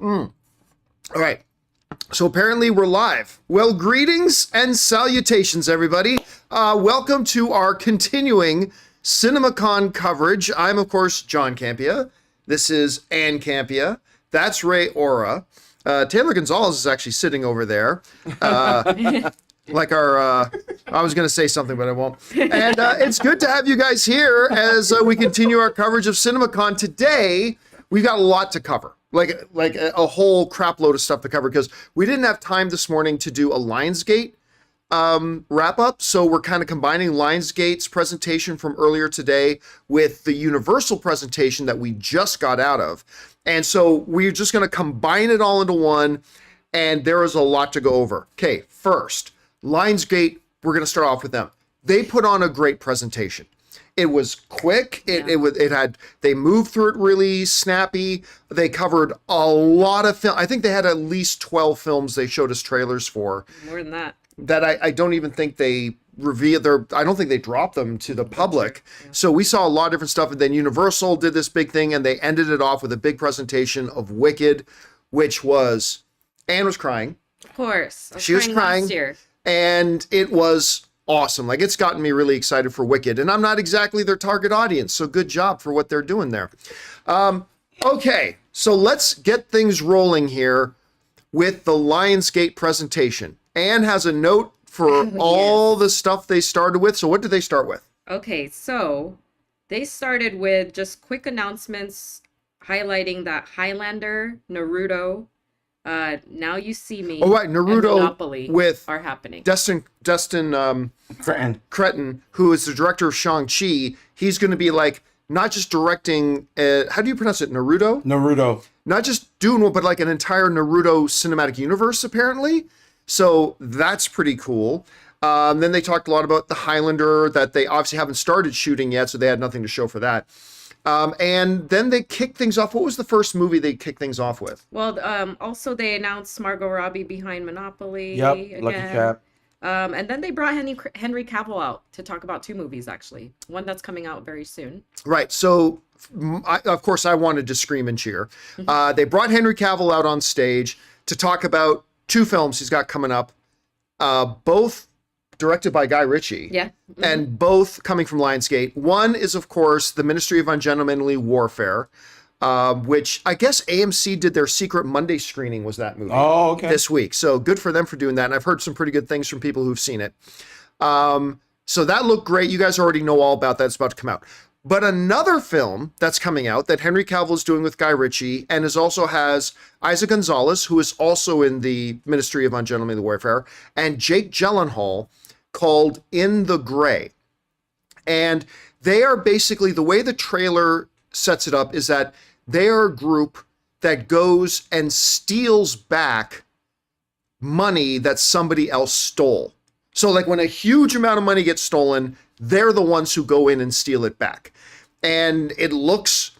All right. So apparently we're live. Well, greetings and salutations, everybody. Welcome to our continuing CinemaCon coverage. I'm, of course, John Campea. This is Ann Campea. That's Ray Ora. Taylor Gonzalez is actually sitting over there. Like our, I was going to say something, but I won't. And it's good to have you guys here as we continue our coverage of CinemaCon. Today, we've got a lot to cover. Like a whole crap load of stuff to cover because we didn't have time this morning to do a Lionsgate wrap up. So we're kind of combining Lionsgate's presentation from earlier today with the Universal presentation that we just got out of. And so we're just going to combine it all into one. And there is a lot to go over. Okay, first, Lionsgate, we're going to start off with them. They put on a great presentation. It was quick. They moved through it really snappy. They covered a lot of film. I think they had at least 12 films they showed us trailers for. More than that. That I don't even think they revealed I don't think they dropped them to the public. Yeah. So we saw a lot of different stuff. And then Universal did this big thing and they ended it off with a big presentation of Wicked, which was, Anne was crying. Of course. She was crying. Last year. And it was awesome. Like, it's gotten me really excited for Wicked, and I'm not exactly their target audience, so good job for what they're doing there. Okay, so let's get things rolling here with the Lionsgate presentation. Anne has a note for all the stuff they started with. So what did they start with? Okay, so they started with just quick announcements highlighting that Highlander, Naruto, Now You See Me, oh right, Naruto and Monopoly with are happening. Destin Cretton, who is the director of Shang-Chi. He's going to be like not just directing. How do you pronounce it? Naruto. Not just doing one, but like an entire Naruto cinematic universe, apparently. So that's pretty cool. Then they talked a lot about the Highlander that they obviously haven't started shooting yet, so they had nothing to show for that. And then they kicked things off. What was the first movie they kicked things off with? Well, also they announced Margot Robbie behind Monopoly. Yep, again. Lucky Cap. And then they brought Henry Cavill out to talk about two movies, actually. One that's coming out very soon. Right. So, of course, I wanted to scream and cheer. They brought Henry Cavill out on stage to talk about two films he's got coming up, both directed by Guy Ritchie. Yeah. Mm-hmm. And both coming from Lionsgate. One is, of course, The Ministry of Ungentlemanly Warfare, which I guess AMC did their secret Monday screening was that movie this week. So good for them for doing that. And I've heard some pretty good things from people who've seen it. So that looked great. You guys already know all about that. It's about to come out. But another film that's coming out that Henry Cavill is doing with Guy Ritchie and also has Isaac Gonzalez, who is also in the Ministry of Ungentlemanly Warfare, and Jake Gyllenhaal, called In the Gray. And they are basically, the way the trailer sets it up is that they are a group that goes and steals back money that somebody else stole. So like when a huge amount of money gets stolen, they're the ones who go in and steal it back. And it looks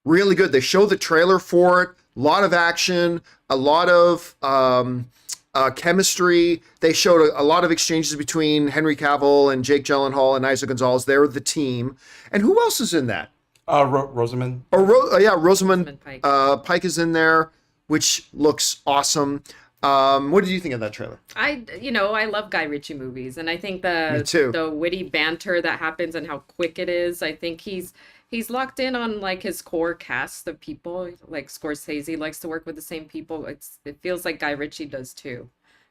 really good. They show the trailer for it, a lot of action, a lot of chemistry. They showed a lot of exchanges between Henry Cavill and Jake Gyllenhaal and Isaac Gonzalez. They're the team. And who else is in that? Rosamund. Rosamund Pike. Pike is in there, which looks awesome. What did you think of that trailer? I love Guy Ritchie movies, and I think Me too. the witty banter that happens and how quick it is. I think he's locked in on like his core cast of people. Like Scorsese likes to work with the same people. It feels like Guy Ritchie does too.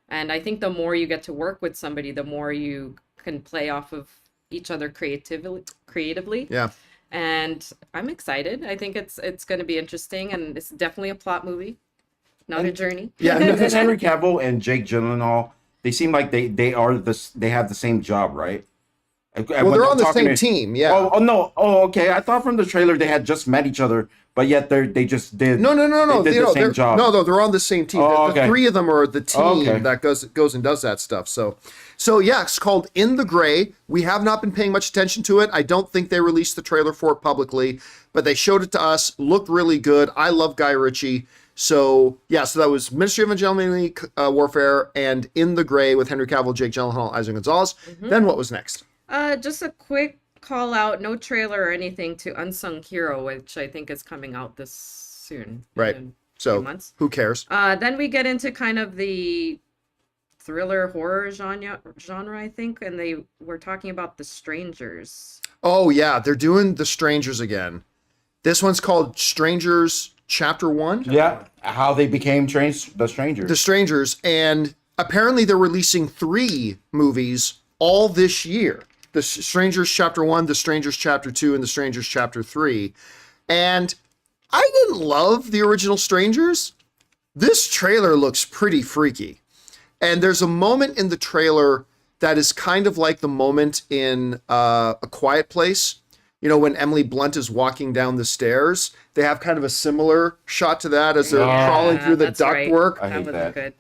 And I think the more you get to work with somebody, the more you can play off of each other creatively. Yeah. And I'm excited. I think it's going to be interesting, and it's definitely a plot movie, not a journey. Yeah, because Henry Cavill and Jake Gyllenhaal, they seem like they have the same job, right? Well, they're on the same team, yeah. Oh no. Oh, okay. I thought from the trailer they had just met each other, but yet they just did. No. They did the same job. No, they're on the same team. The three of them are the team that goes and does that stuff. So yeah, it's called In the Gray. We have not been paying much attention to it. I don't think they released the trailer for it publicly, but they showed it to us. Looked really good. I love Guy Ritchie. So yeah, so that was Ministry of Ungentlemanly Warfare and In the Gray with Henry Cavill, Jake Gyllenhaal, Isaac Gonzalez. Mm-hmm. Then what was next? Just a quick call out, no trailer or anything, to Unsung Hero, which I think is coming out this soon. Right. So months. who cares? Then we get into kind of the thriller horror genre, I think, and they were talking about The Strangers. Oh yeah, they're doing The Strangers again. This one's called Strangers Chapter 1. Yeah, how they became the strangers. The Strangers, and apparently they're releasing 3 movies all this year. The Strangers Chapter 1, The Strangers Chapter 2, and The Strangers Chapter 3. And I didn't love the original Strangers. This trailer looks pretty freaky. And there's a moment in the trailer that is kind of like the moment in A Quiet Place. You know, when Emily Blunt is walking down the stairs, they have kind of a similar shot to that as they're crawling through the ductwork. I hate that. Good.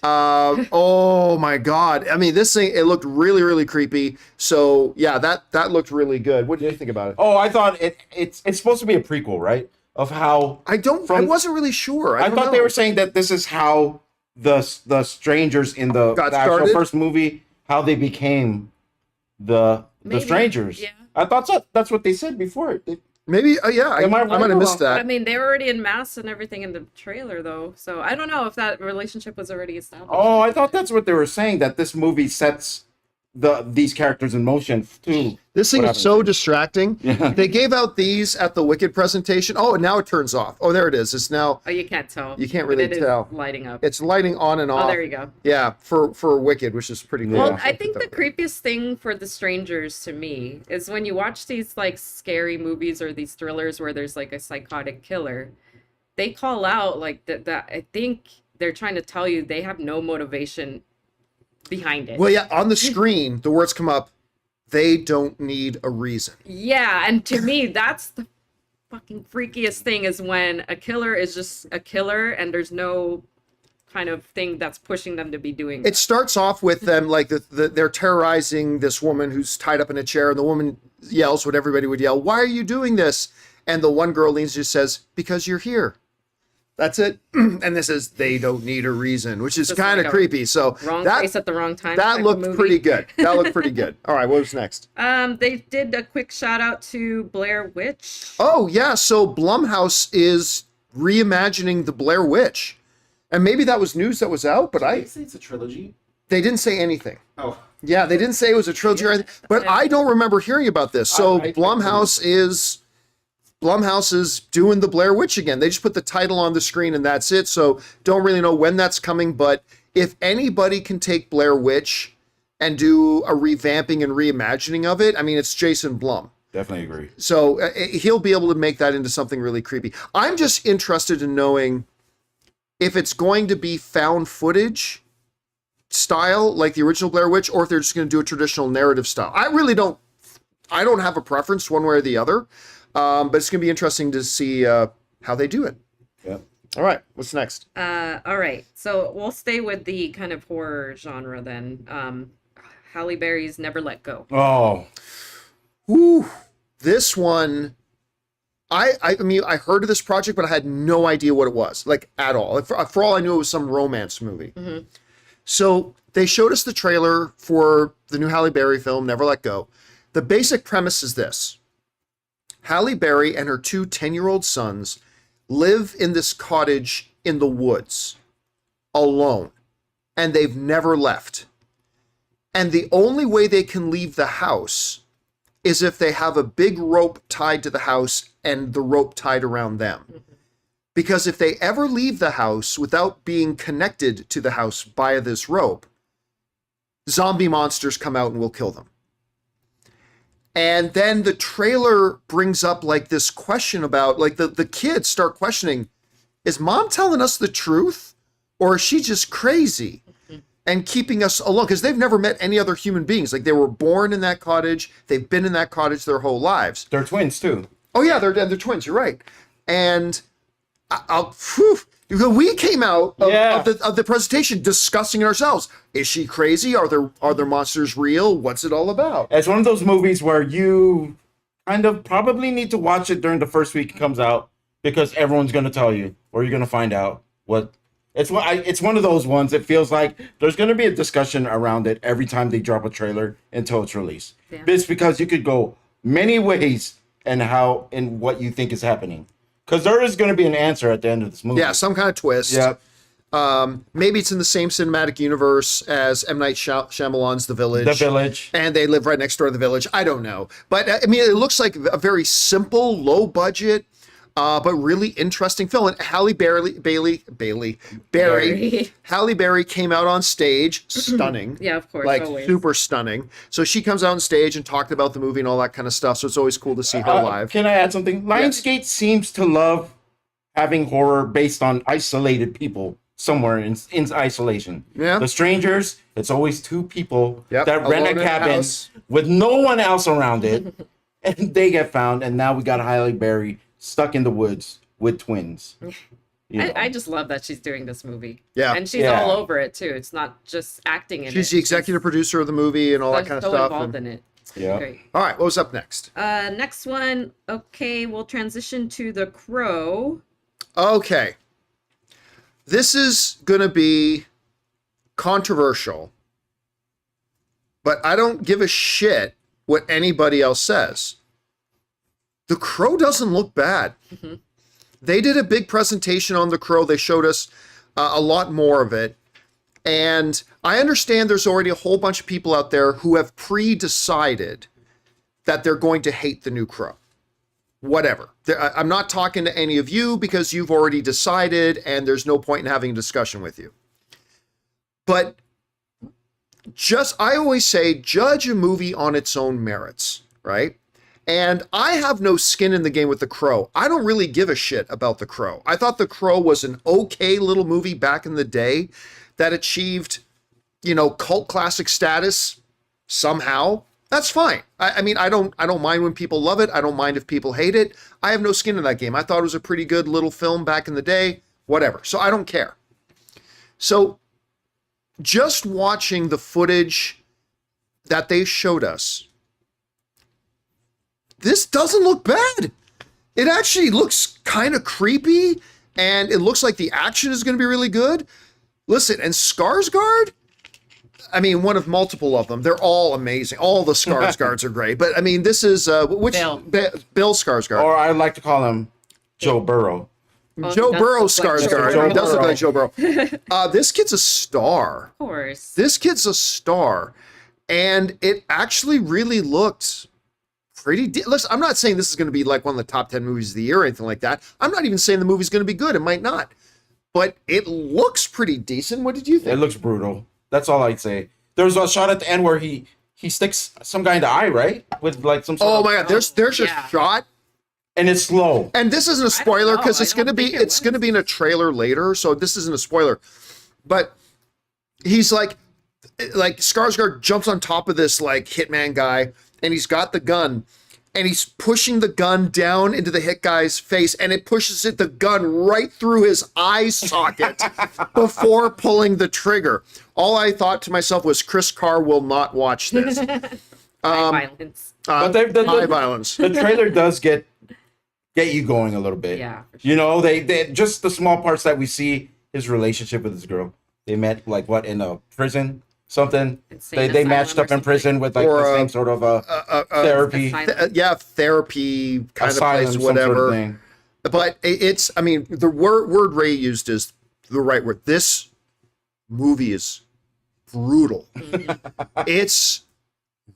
Oh my God. I mean, this thing, it looked really, really creepy. So yeah, that looked really good. What did you think about it? Oh, I thought it's supposed to be a prequel, right? Of how I wasn't really sure. I thought they were saying that this is how the strangers in the actual started? first movie, how they became the Maybe, strangers. yeah. I thought that's what they said before. Maybe, yeah, I Am I right might have or missed wrong? that. I mean, they were already in masks and everything in the trailer, though. So I don't know if that relationship was already established. Oh, I thought that's what they were saying, that this movie sets these characters in motion too. This thing What is so happened? distracting. Yeah. They gave out these at the Wicked presentation. Oh, and now it turns off. Oh, there it is. It's now, Oh, you can't tell. You can't but really it is tell. lighting up. it's lighting on and off. Oh, there you go. Yeah, for Wicked, which is pretty cool. Well, Yeah. I think the creepiest thing for The Strangers to me is when you watch these like scary movies or these thrillers where there's like a psychotic killer, they call out like that. I think they're trying to tell you they have no motivation behind it. Well, yeah, on the screen, the words come up, they don't need a reason. Yeah, and to me, that's the fucking freakiest thing is when a killer is just a killer and there's no kind of thing that's pushing them to be doing It starts off with them like they're terrorizing this woman who's tied up in a chair, and the woman yells what everybody would yell, "Why are you doing this?" And the one girl leans and just says, "Because you're here." That's it. And this is they don't need a reason, which is Just kind of like a creepy. So wrong place at the wrong time. that type of looked movie. pretty good. That looked pretty good. All right, what was next? They did a quick shout out to Blair Witch. Oh yeah, so Blumhouse is reimagining the Blair Witch, and maybe that was news that was out, but They say it's a trilogy. they didn't say anything. Oh, Yeah, they didn't say it was a trilogy or anything, but I don't remember hearing about this. So I Blumhouse is doing the Blair Witch again. They just put the title on the screen and that's it. So don't really know when that's coming, but if anybody can take Blair Witch and do a revamping and reimagining of it, I mean, it's Jason Blum. Definitely agree. So he'll be able to make that into something really creepy. I'm just interested in knowing if it's going to be found footage style like the original Blair Witch, or if they're just going to do a traditional narrative style. I don't have a preference one way or the other, but it's going to be interesting to see how they do it. Yeah. All right, what's next? All right, so we'll stay with the kind of horror genre then. Halle Berry's Never Let Go. Oh, Ooh, this one, I mean, I heard of this project, but I had no idea what it was, like at all. For all I knew, it was some romance movie. Mm-hmm. So they showed us the trailer for the new Halle Berry film, Never Let Go. The basic premise is this. Halle Berry and her 2 10-year-old sons live in this cottage in the woods alone, and they've never left. And the only way they can leave the house is if they have a big rope tied to the house and the rope tied around them. Because if they ever leave the house without being connected to the house via this rope, zombie monsters come out and will kill them. And then the trailer brings up like this question about, like the kids start questioning, is mom telling us the truth? Or is she just crazy and keeping us alone? Because they've never met any other human beings. Like they were born in that cottage. They've been in that cottage their whole lives. they're twins too. Oh yeah, they're twins. You're right. And we came out of the presentation discussing it ourselves. Is she crazy? Are there monsters real? What's it all about? It's one of those movies where you kind of probably need to watch it during the first week it comes out, because everyone's going to tell you, or you're going to find out what. It's one of those ones. It feels like there's going to be a discussion around it every time they drop a trailer until it's released. Yeah. It's because you could go many ways and what you think is happening. Because there is going to be an answer at the end of this movie. Yeah, some kind of twist. Yep. Maybe it's in the same cinematic universe as M. Night Shyamalan's The Village. The Village. And they live right next door to The Village. I don't know. But, I mean, it looks like a very simple, low budget, but really interesting film. And Halle Berry came out on stage, stunning. Yeah, of course, like always. super stunning. So she comes out on stage and talked about the movie and all that kind of stuff. So it's always cool to see her live. Can I add something? Lionsgate seems to love having horror based on isolated people somewhere in isolation. Yeah. The Strangers, it's always two people Yep, that rent alone in a a cabin house. with no one else around it, and they get found, and now we got Halle Berry stuck in the woods with twins. You know. I just love that she's doing this movie. Yeah. And she's Yeah. all over it too. It's not just acting in it. She's the executive producer of the movie and all that kind of so stuff. involved And- in it. Yeah. Great. all right, what was up next? Next one. Okay, we'll transition to The Crow. Okay. This is going to be controversial, but I don't give a shit what anybody else says. The Crow doesn't look bad. Mm-hmm. They did a big presentation on The Crow. They showed us a lot more of it. And I understand there's already a whole bunch of people out there who have pre-decided that they're going to hate the new Crow. Whatever. I'm not talking to any of you because you've already decided and there's no point in having a discussion with you. But I always say, judge a movie on its own merits, right? And I have no skin in the game with The Crow. I don't really give a shit about The Crow. I thought The Crow was an okay little movie back in the day that achieved, cult classic status somehow. That's fine. I mean, I don't mind when people love it. I don't mind if people hate it. I have no skin in that game. I thought it was a pretty good little film back in the day, whatever. So I don't care. So just watching the footage that they showed us, this doesn't look bad. It actually looks kind of creepy, and it looks like the action is going to be really good. Listen, and Skarsgård, I mean, one of multiple of them. They're all amazing. All the Skarsgårds are great. But I mean, this is Bill. Bill Skarsgård. Or I like to call him Joe Burrow. Joe Burrow does look like Joe Skarsgård. Burrow. He does look like Joe Burrow. This kid's a star. Of course. This kid's a star. And it actually really looked pretty... Listen, I'm not saying this is going to be like one of the top 10 movies of the year or anything like that. I'm not even saying the movie's going to be good. It might not. But it looks pretty decent. What did you think? It looks brutal. That's all I'd say. There was a shot at the end where he sticks some guy in the eye, right? With like some sort Oh of... my God, there's yeah. a shot. And it's slow. And this isn't a spoiler because know. it's I going to don't be think it it's going to was. be in a trailer later, so this isn't a spoiler. But he's like Skarsgård jumps on top of this like hitman guy, and he's got the gun, and he's pushing the gun down into the hit guy's face, and it pushes the gun right through his eye socket before pulling the trigger. All I thought to myself was, Chris Carr will not watch this. Violence. But High violence. The trailer does get you going a little bit. Yeah, for sure. They just the small parts that we see his relationship with this girl. They met like what in a prison something. Insane They asylum matched or up in prison with like Or, the same sort of therapy Asylum. Yeah, therapy kind asylum, of place, some sort of whatever. thing. But it's, I mean, the word Ray used is the right word. This movie is brutal. It's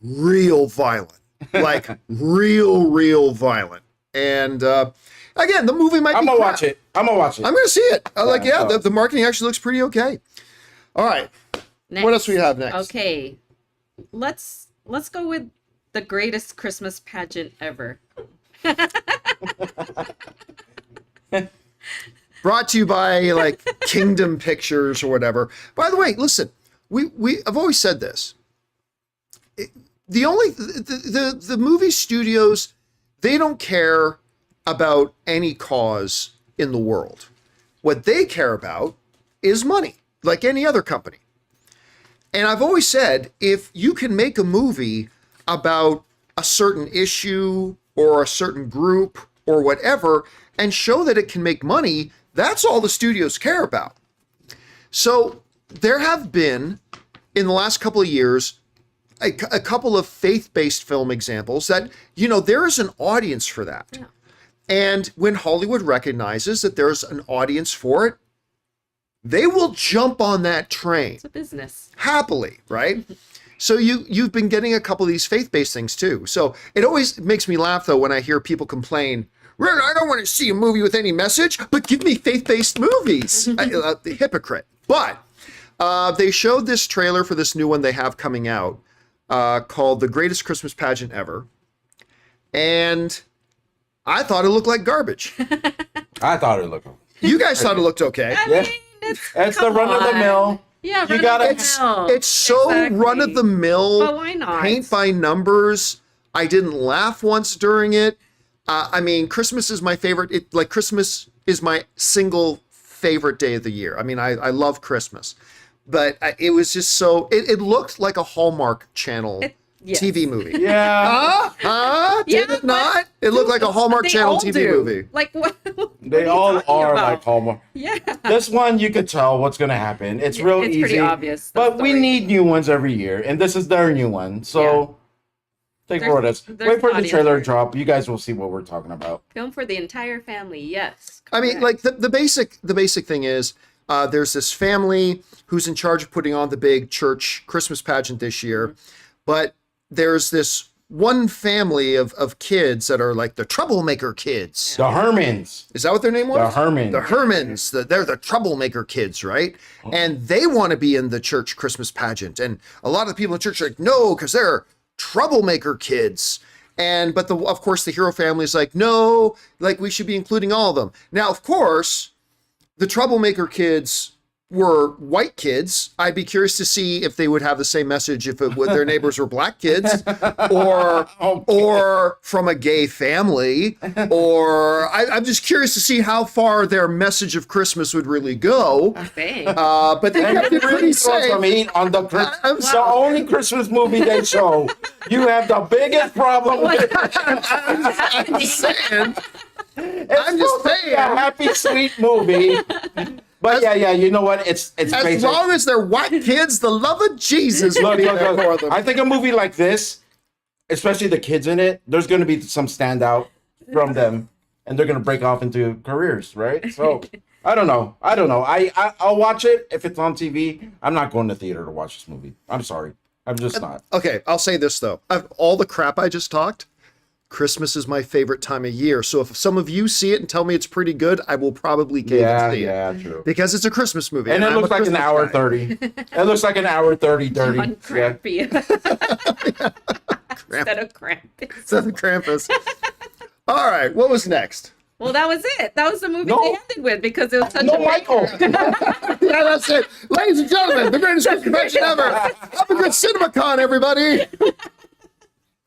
real violent, like real violent. And again, the movie might I'm be gonna crap. watch it. I'm gonna watch it. I'm going to see it. Yeah, The marketing actually looks pretty okay. All right. What else we have next? Okay. Let's go with the greatest Christmas pageant ever. Brought to you by like Kingdom Pictures or whatever. By the way, listen, I've always said this. The movie studios, they don't care about any cause in the world. What they care about is money, like any other company. And I've always said, if you can make a movie about a certain issue or a certain group or whatever, and show that it can make money, that's all the studios care about. So there have been, in the last couple of years, a couple of faith-based film examples that, there is an audience for that. Yeah. And when Hollywood recognizes that there's an audience for it, they will jump on that train. It's a business. Happily, right? So you've been getting a couple of these faith-based things too. So it always makes me laugh though when I hear people complain, "Well, I don't want to see a movie with any message, but give me faith-based movies." The hypocrite. But they showed this trailer for this new one they have coming out called The Greatest Christmas Pageant Ever. And I thought it looked like garbage. I thought it looked. You guys thought it looked okay. I Yeah. mean, It's the run of the mill. Yeah, You gotta- It's so Exactly. run of the mill. But why not? Paint by numbers. I didn't laugh once during it. I mean, Christmas is my favorite. Christmas is my single favorite day of the year. I mean, I love Christmas, but it was just so. It looked like a Hallmark Channel Yes. TV movie. Yeah. Did Yeah, it not? It looked like a Hallmark They Channel all TV do. movie. Like what? They what all you talking are about? like Hallmark. Yeah. This one, you could tell what's going to happen. It's real It's easy. pretty obvious, the But we story. need new ones every year, and this is their new one. So take There's- for it. there's Wait for the audience trailer for to it. drop. You guys will see what we're talking about. Film for the entire family. Yes. I mean, correct. like the basic thing is there's this family who's in charge of putting on the big church Christmas pageant this year, but there's this one family of kids that are like the troublemaker kids. The Hermans. Is that what their name was? The Hermans. The Hermans. They're the troublemaker kids, right? And they want to be in the church Christmas pageant. And a lot of the people in church are like, no, because they're troublemaker kids. But of course, the hero family is like, no, like we should be including all of them. Now, of course, the troublemaker kids were white kids. I'd be curious to see if they would have the same message if their neighbors were black kids, or from a gay family, or I'm just curious to see how far their message of Christmas would really go. Dang. But they And kept it pretty really throw safe. some heat on the I'm the only Christmas movie they show. You have the biggest problem with it. I'm just saying. It's I'm just supposed to be saying. a happy, sweet movie. But yeah, you know what? It's As basic. long as they're white kids, the love of Jesus will Look, be look, there look. for them. I think a movie like this, especially the kids in it, there's going to be some standout from them, and they're going to break off into careers, right? So I don't know. I'll watch it if it's on TV. I'm not going to theater to watch this movie. I'm sorry. I'm just not. Okay, I'll say this though. Of all the crap I just talked, Christmas is my favorite time of year. So if some of you see it and tell me it's pretty good, I will probably cave and see it. Yeah, true. Because it's a Christmas movie. And it I'm looks a like an Christmas hour guy. 30. It looks like an hour 30 dirty. John Yeah. Campea. Instead of Krampus. Instead of Krampus. All right, what was next? Well, that was it. That was the movie No. they ended with because it was such No, a Michael. Yeah, that's it. Ladies and gentlemen, the greatest Christmas pageant ever. Have a good CinemaCon, everybody.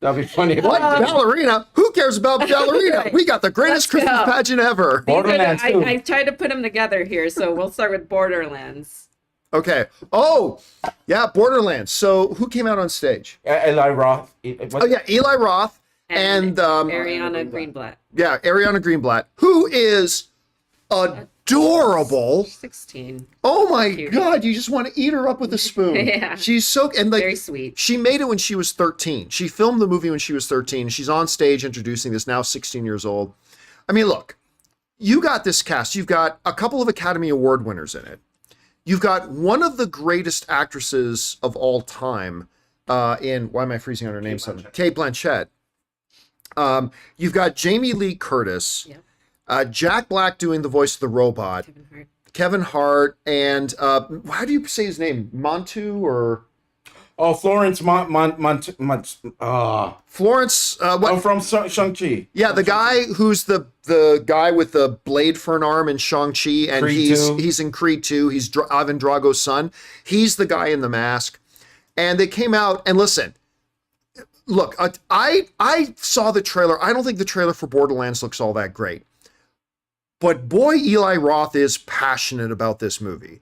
That'd be funny. What? Ballerina? Who cares about Ballerina? We got the greatest Let's Christmas go. pageant ever. Borderlands too. I tried to put them together here, so we'll start with Borderlands. Okay. Oh, yeah, Borderlands. So who came out on stage? Eli Roth. Oh, yeah, Eli Roth and Ariana Greenblatt. yeah, Ariana Greenblatt, who is adorable. 16. Oh my Cute. God, you just want to eat her up with a spoon. Yeah. She's so, and like, Very sweet. she made it when she was 13. She filmed the movie when she was 13. She's on stage introducing this now 16 years old. I mean, look, you got this cast. You've got a couple of Academy Award winners in it. You've got one of the greatest actresses of all time in, why am I freezing on her name? Kate Blanchett. You've got Jamie Lee Curtis, Yep. Jack Black doing the voice of the robot, Kevin Hart, and how do you say his name? Montu or Oh, Florence Florence? What? from Shang-Chi. Yeah, the guy who's the guy with the blade for an arm in Shang-Chi, and Creed 2. he's in Creed 2. He's Ivan Drago's son. He's the guy in the mask. And they came out, and listen, look, I saw the trailer. I don't think the trailer for Borderlands looks all that great. But boy, Eli Roth is passionate about this movie.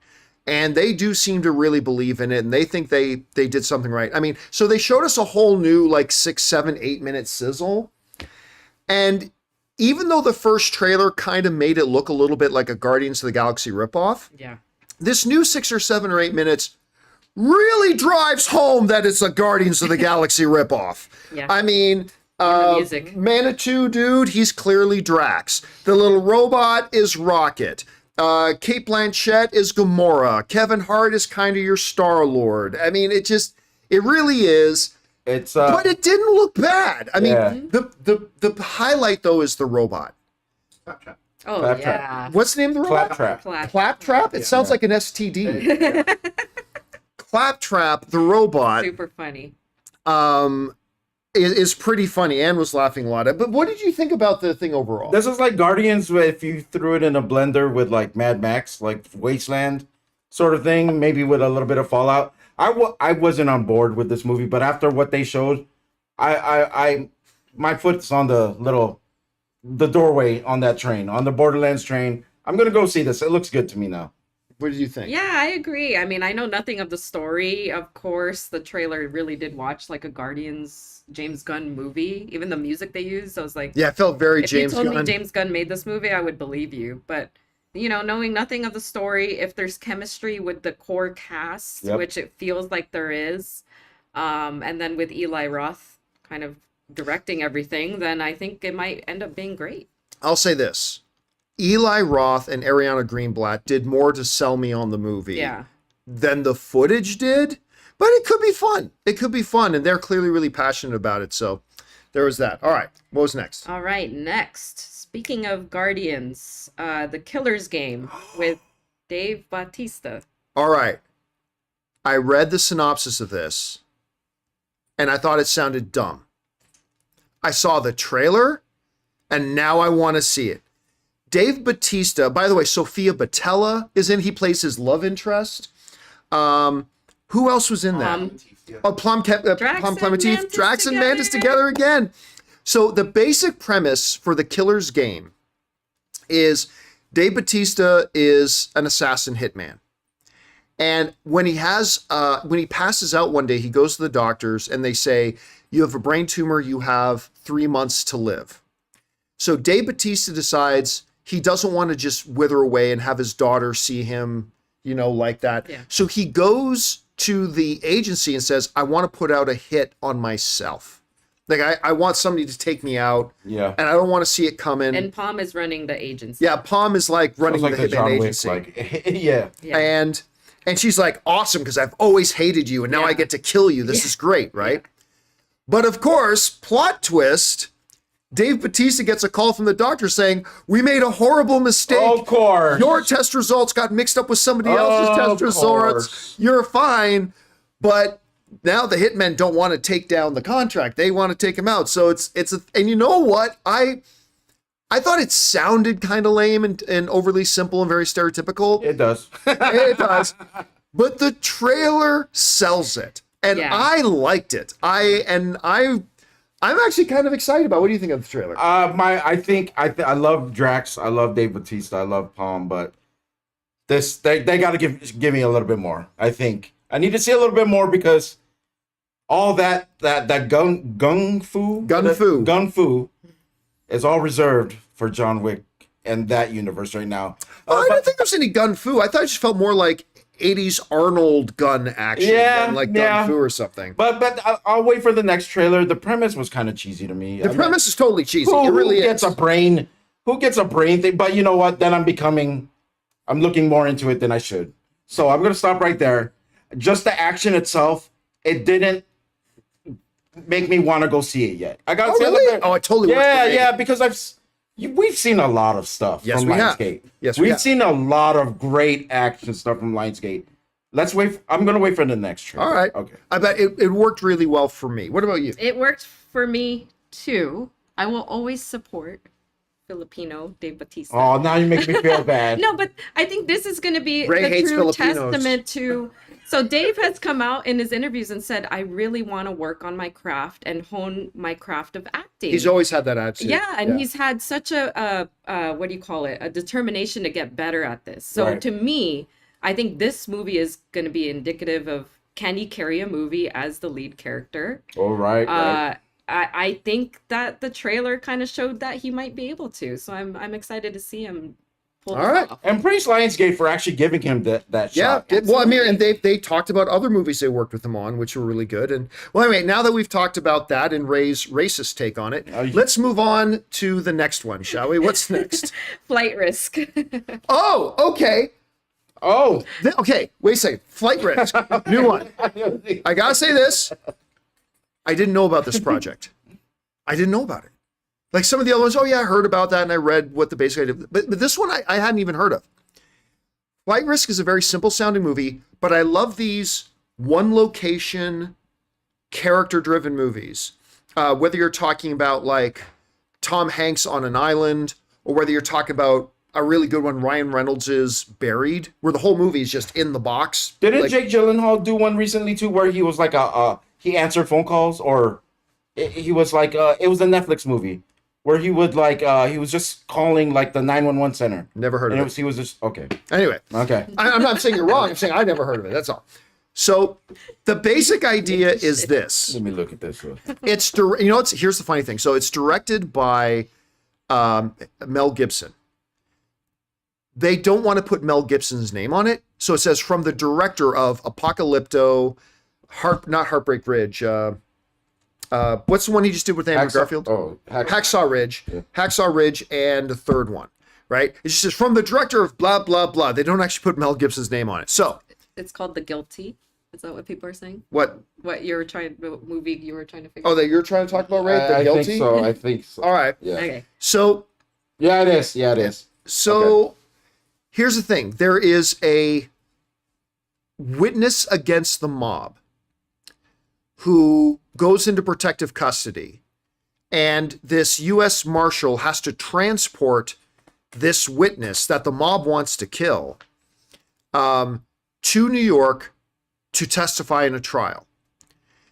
And they do seem to really believe in it, and they think they did something right. I mean, so they showed us a whole new, like, 6, 7, 8 minute sizzle. And even though the first trailer kind of made it look a little bit like a Guardians of the Galaxy ripoff, Yeah. this new 6 or 7 or 8 minutes really drives home that it's a Guardians of the Galaxy ripoff. Yeah. I mean, music. Manitou dude, he's clearly Drax. The little robot is Rocket. Kate Blanchett is Gamora. Kevin Hart is kind of your Star-Lord. I mean, it really is. It's But it didn't look bad. I Yeah. mean, the highlight though is the robot. Oh Claptrap. yeah. What's the name of the robot? Claptrap. Claptrap? It sounds like an STD. Claptrap, the robot, Super funny. is pretty funny. Anne was laughing a lot. But what did you think about the thing overall? This is like Guardians if you threw it in a blender with like Mad Max, like Wasteland sort of thing, maybe with a little bit of Fallout. I wasn't on board with this movie, but after what they showed, I my foot's on the doorway on that train, on the Borderlands train. I'm gonna go see this. It looks good to me now. What did you think? Yeah, I agree. I mean, I know nothing of the story. Of course, the trailer really did watch like a Guardians James Gunn movie. Even the music they used, I was like, Yeah, it felt very if James you told Gunn. me James Gunn made this movie, I would believe you. But knowing nothing of the story, if there's chemistry with the core cast, Yep. which it feels like there is, and then with Eli Roth kind of directing everything, then I think it might end up being great. I'll say this. Eli Roth and Ariana Greenblatt did more to sell me on the movie Yeah. than the footage did, but it could be fun. It could be fun, and they're clearly really passionate about it. So there was that. All right, what was next? All right, next. Speaking of Guardians, the Killer's Game with Dave Bautista. All right. I read the synopsis of this, and I thought it sounded dumb. I saw the trailer, and now I want to see it. Dave Bautista, by the way, Sophia Boutella is in. He plays his love interest. Who else was in that? Plum Clementine. Drax and Mantis together again. So the basic premise for the Killer's Game is Dave Bautista is an assassin hitman. And when he passes out one day, he goes to the doctors and they say, you have a brain tumor, you have 3 months to live. So Dave Bautista decides he doesn't want to just wither away and have his daughter see him, like that. Yeah. So he goes to the agency and says, I want to put out a hit on myself. Like, I want somebody to take me out. Yeah. And I don't want to see it coming. And Palm is running the agency. Yeah, Palm is like running Sounds like the the hitman John Wick, agency. yeah. Yeah. And she's like, awesome, because I've always hated you, and now I get to kill you. This is great, right? But of course, plot twist, Dave Bautista gets a call from the doctor saying, we made a horrible mistake. Of course. Your test results got mixed up with somebody else's test Of results. course. You're fine. But now the hitmen don't want to take down the contract. They want to take him out. So and you know what? I thought it sounded kind of lame and overly simple and very stereotypical. It does. It does. But the trailer sells it. And Yeah. I liked it. I'm actually kind of excited about. What do you think of the trailer? I love Drax. I love Dave Bautista. I love Palm, but they got to give me a little bit more. I think I need to see a little bit more because all that gung fu is all reserved for John Wick and that universe right now. I don't think there's any gun fu. I thought it just felt more like 80s Arnold gun action than like gun fu or something. But I'll wait for the next trailer. The premise was kind of cheesy to me. The premise is totally cheesy. Who It really gets is. who gets a brain thing? But you know what? Then I'm looking more into it than I should. So I'm gonna stop right there. Just the action itself, it didn't make me want to go see it yet. I got Oh, really? Oh, it totally works for me. yeah, because we've seen a lot of stuff Yes, from we have. Lionsgate. Yes, we we've have. seen a lot of great action stuff from Lionsgate. Let's wait. I'm gonna wait for the next trailer. All right. Okay. I bet it worked really well for me. What about you? It worked for me too. I will always support Filipino Dave Bautista. Oh, now you make me feel bad. No, but I think this is going to be Ray the hates true Filipinos. testament to. So Dave has come out in his interviews and said, "I really want to work on my craft and hone my craft of acting." He's always had that attitude. Yeah, and he's had such a what do you call it? A determination to get better at this. So Right. to me, I think this movie is going to be indicative of can he carry a movie as the lead character? All right. Right. I think that the trailer kind of showed that he might be able to. So I'm excited to see him pull All this right. off. And praise Lionsgate for actually giving him that Yeah. shot. Well, I mean, and they talked about other movies they worked with him on, which were really good. And well, anyway, now that we've talked about that and Ray's racist take on it, let's move on to the next one, shall we? What's next? Flight Risk. Oh, okay. Oh, Okay, wait a second. Flight Risk, new one. I gotta say this. I didn't know about this project. I didn't know about it. Like some of the other ones, oh yeah, I heard about that and I read what the basic idea. But this one I hadn't even heard of. Flight Risk is a very simple sounding movie, but I love these one location, character driven movies. Whether you're talking about like Tom Hanks on an island, or whether you're talking about a really good one, Ryan Reynolds is Buried, where the whole movie is just in the box. didn't Like, Jake Gyllenhaal do one recently too, where he was like he answered phone calls, or he was like it was a Netflix movie where he would like he was just calling like the 911 center. Never heard And of it. he was just okay. Anyway, Okay. I'm not saying you're wrong. I'm saying I never heard of it. That's all. So the basic idea is this. Let me look at this one. It's here's the funny thing. So it's directed by Mel Gibson. They don't want to put Mel Gibson's name on it, so it says from the director of Apocalypto, not Heartbreak Ridge. What's the one he just did with Andrew Garfield? Hacksaw Ridge. Yeah. Hacksaw Ridge, and the third one, right? It just says from the director of blah blah blah. They don't actually put Mel Gibson's name on it. So It's called The Guilty. Is that what people are saying? what? What movie you were trying to figure Oh, out? that you're trying to talk about, right? The I Guilty. think so. I think so. All right. Yeah. Okay. So Yeah, it is. Yeah, it is. So here's the thing. There is a witness against the mob who goes into protective custody, and this U.S. Marshal has to transport this witness that the mob wants to kill to New York to testify in a trial.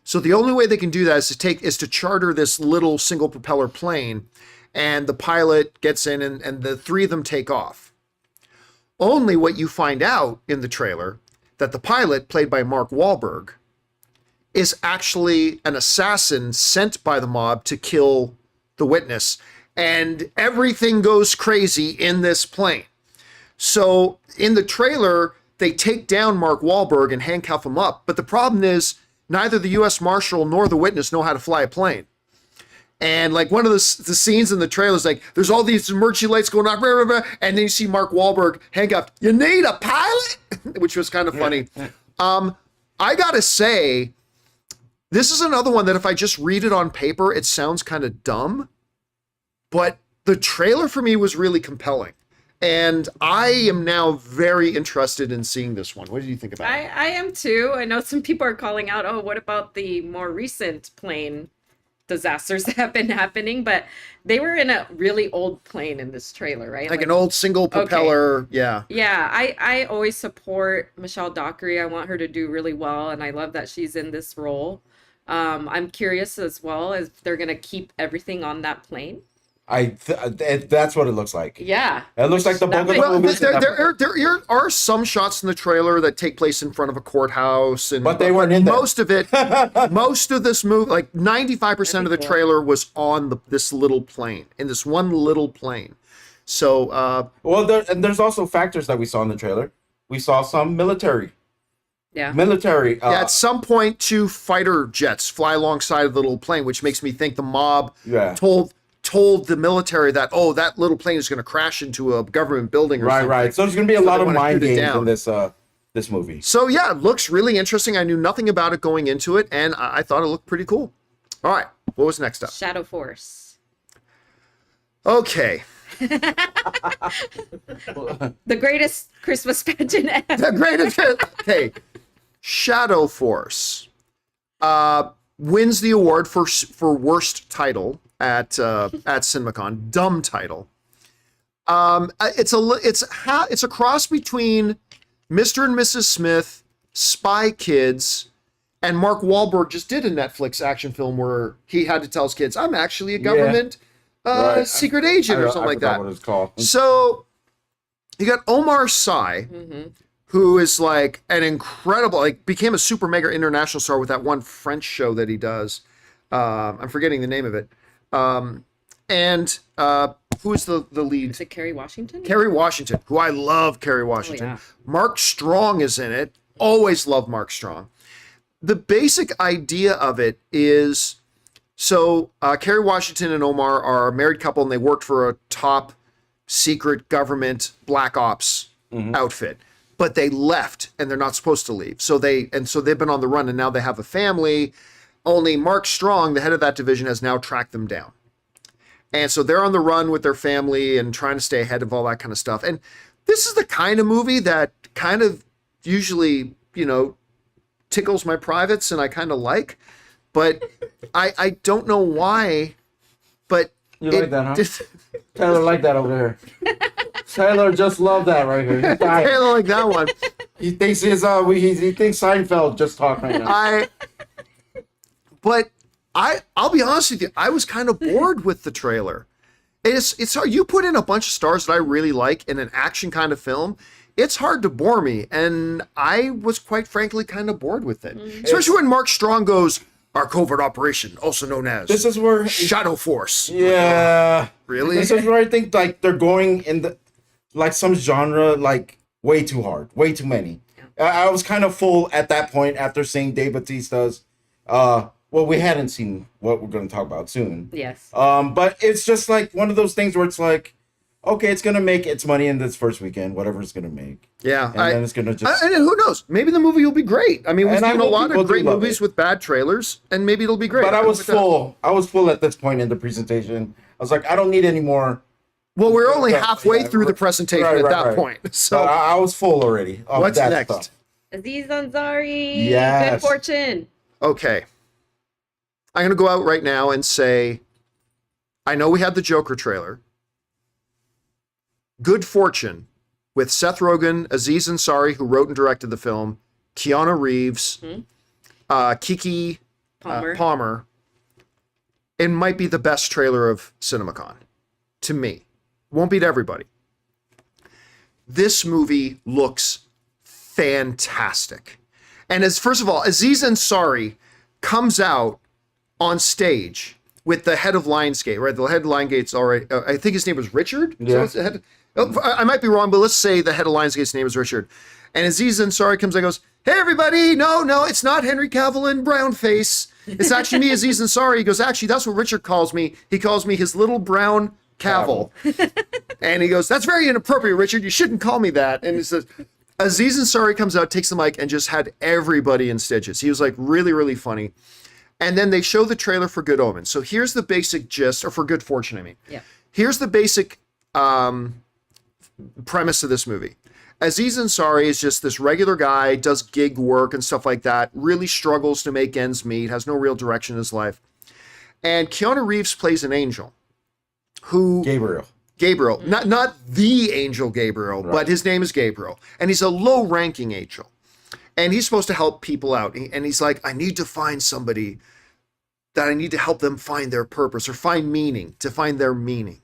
So the only way they can do that is to charter this little single propeller plane, and the pilot gets in and the three of them take off. Only what you find out in the trailer that the pilot, played by Mark Wahlberg, is actually an assassin sent by the mob to kill the witness. And everything goes crazy in this plane. So in the trailer, they take down Mark Wahlberg and handcuff him up. But the problem is neither the U.S. Marshal nor the witness know how to fly a plane. And like one of the scenes in the trailer is like, there's all these emergency lights going on, blah, blah, blah, and then you see Mark Wahlberg handcuffed. You need a pilot? Which was kind of funny. I gotta say, this is another one that if I just read it on paper, it sounds kind of dumb. But the trailer for me was really compelling. And I am now very interested in seeing this one. What did you think about it? I am too. I know some people are calling out, oh, what about the more recent plane disasters that have been happening? But they were in a really old plane in this trailer, right? Like an old single propeller, okay. Yeah. Yeah, I always support Michelle Dockery. I want her to do really well, and I love that she's in this role. I'm curious as well if they're going to keep everything on that plane. That's what it looks like. Yeah. It looks like the bulk of the Well, movie. there are some shots in the trailer that take place in front of a courthouse, but they weren't in there. Most of this movie, like 95% of the trailer was on this little plane, in this one little plane. So, there's also factors that we saw in the trailer. We saw some military. Yeah. Military. at some point, 2 fighter jets fly alongside of the little plane, which makes me think the mob told the military that, that little plane is going to crash into a government building or something. Right. So there's going to be a lot of mind games in this movie. So yeah, it looks really interesting. I knew nothing about it going into it, and I thought it looked pretty cool. All right, what was next up? Shadow Force. Okay. The greatest Christmas pageant ever. The greatest. Okay. Shadow Force wins the award for worst title at CinemaCon. Dumb title. It's a cross between Mr. and Mrs. Smith, Spy Kids, and Mark Wahlberg just did a Netflix action film where he had to tell his kids, "I'm actually a government secret agent," or something like that. What it's called. So you got Omar Sy. Mm-hmm. Who is like an incredible, became a super mega international star with that one French show that he does. I'm forgetting the name of it. And who's the lead? Is it Kerry Washington? Kerry Washington, who I love. Kerry Washington. yeah. Mark Strong is in it. Always love Mark Strong. The basic idea of it is, so Kerry Washington and Omar are a married couple, and they worked for a top secret government black ops outfit, but they left, and they're not supposed to leave. So they've been on the run, and now they have a family. Only Mark Strong, the head of that division, has now tracked them down. And so they're on the run with their family and trying to stay ahead of all that kind of stuff. And this is the kind of movie that kind of usually, tickles my privates, and I kind of like. But I don't know why, but... You like that, huh? Taylor like that over here. Taylor just loved that right here. Taylor like that one. He thinks he thinks Seinfeld just talked right now. I'll be honest with you, I was kind of bored with the trailer. It's hard. You put in a bunch of stars that I really like in an action kind of film, it's hard to bore me, and I was quite frankly kind of bored with it. Especially when Mark Strong goes, "Our covert operation, also known as this is where Shadow Force." Yeah. Really? This is where I think like they're going in the some genre like way too hard, way too many. I was kind of full at that point after seeing Dave Bautista's. Well, we hadn't seen what we're going to talk about soon. Yes. But it's just like one of those things where it's like, okay, it's going to make its money in this first weekend, whatever it's going to make. Yeah. And then it's going to just... And who knows? Maybe the movie will be great. I mean, we've seen a lot of great movies it. with bad trailers, and maybe it'll be great. But I was full. I was full at this point in the presentation. I was like, I don't need any more. Well, we're only halfway through the presentation at that point. So I was full already. What's next? Stuff. Aziz Ansari. Yes. Good Fortune. Okay. I'm going to go out right now and say, I know we had the Joker trailer. Good Fortune with Seth Rogen, Aziz Ansari, who wrote and directed the film, Keanu Reeves, Kiki Palmer. It might be the best trailer of CinemaCon, to me. Won't beat everybody. This movie looks fantastic. And first of all, Aziz Ansari comes out on stage with the head of Lionsgate, right? The head of Lionsgate's already, I think his name was Richard. Yeah. So I might be wrong, but let's say the head of Lionsgate's name is Richard. And Aziz Ansari comes and goes, "Hey everybody, no, it's not Henry Cavill in brownface. It's actually me, Aziz Ansari." He goes, "Actually, that's what Richard calls me. He calls me his little brown Cavill." And he goes, "That's very inappropriate, Richard. You shouldn't call me that." And he says, Aziz Ansari comes out, takes the mic, and just had everybody in stitches. He was like really, really funny. And then they show the trailer for Good Omens. So here's the basic gist, or for Good Fortune, I mean. Yeah. Here's the basic premise of this movie. Aziz Ansari is just this regular guy, does gig work and stuff like that, really struggles to make ends meet, has no real direction in his life. And Keanu Reeves plays an angel who... Gabriel. Not the angel Gabriel, right, but his name is Gabriel. And he's a low-ranking angel. And he's supposed to help people out. And he's like, I need to find somebody that I need to help them find their purpose or find meaning, to find their meaning.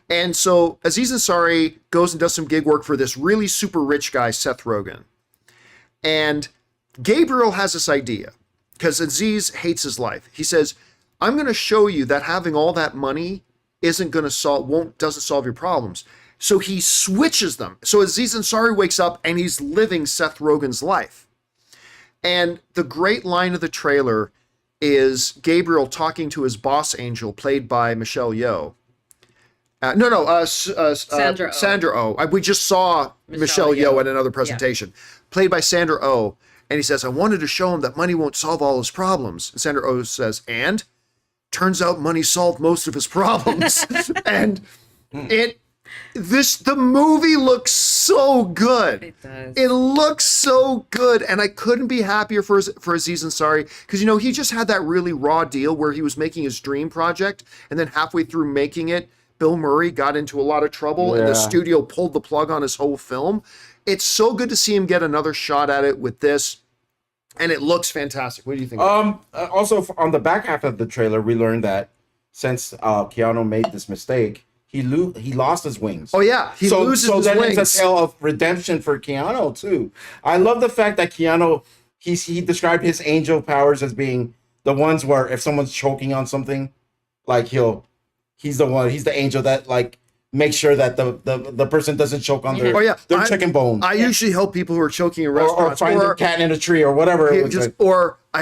And so Aziz Ansari goes and does some gig work for this really super rich guy, Seth Rogen. And Gabriel has this idea, because Aziz hates his life. He says, I'm going to show you that having all that money doesn't solve your problems. So he switches them. So Aziz Ansari wakes up and he's living Seth Rogen's life. And the great line of the trailer is Gabriel talking to his boss angel, played by Michelle Yeoh. Sandra Oh. We just saw Michelle Yeoh at another presentation. Yeah. Played by Sandra Oh. And he says, I wanted to show him that money won't solve all his problems. And Sandra Oh says, and? Turns out money solved most of his problems. And the movie looks so good. It does. It looks so good. And I couldn't be happier for Aziz Ansari, because, he just had that really raw deal where he was making his dream project. And then halfway through making it, Bill Murray got into a lot of trouble and the studio pulled the plug on his whole film. It's so good to see him get another shot at it with this. And it looks fantastic. What do you think? Also, on the back half of the trailer, we learned that since Keanu made this mistake, he lost his wings. Oh, yeah. He loses his then wings. It's a tale of redemption for Keanu, too. I love the fact that Keanu, he described his angel powers as being the ones where if someone's choking on something, like he he's the angel that like makes sure that the person doesn't choke on their chicken bone. I usually help people who are choking in or restaurants, find their cat in a tree or whatever. or I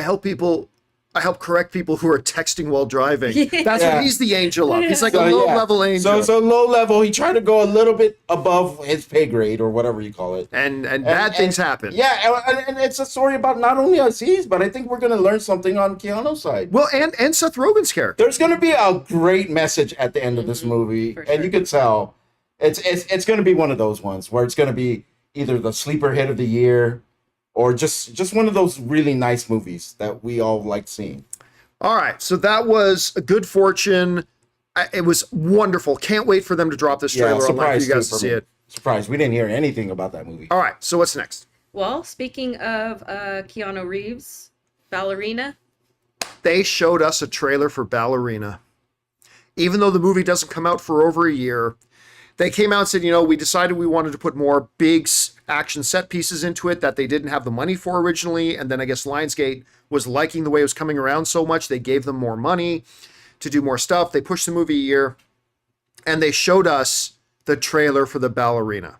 help correct people who are texting while driving. That's what he's the angel of. He's like a low-level angel. So low level, he tried to go a little bit above his pay grade or whatever you call it. And bad things happen. Yeah, and it's a story about not only Aziz, but I think we're going to learn something on Keanu's side. Well, and Seth Rogen's character. There's going to be a great message at the end of this movie, and you can tell it's going to be one of those ones where it's going to be either the sleeper hit of the year or just one of those really nice movies that we all like seeing. All right, so that was a Good Fortune. It was wonderful. Can't wait for them to drop this trailer online for you guys to see it. Surprised. We didn't hear anything about that movie. All right, so what's next? Well, speaking of Keanu Reeves, Ballerina. They showed us a trailer for Ballerina. Even though the movie doesn't come out for over a year, they came out and said, we decided we wanted to put more big action set pieces into it that they didn't have the money for originally. And then I guess Lionsgate was liking the way it was coming around so much, they gave them more money to do more stuff. They pushed the movie a year, and they showed us the trailer for the Ballerina.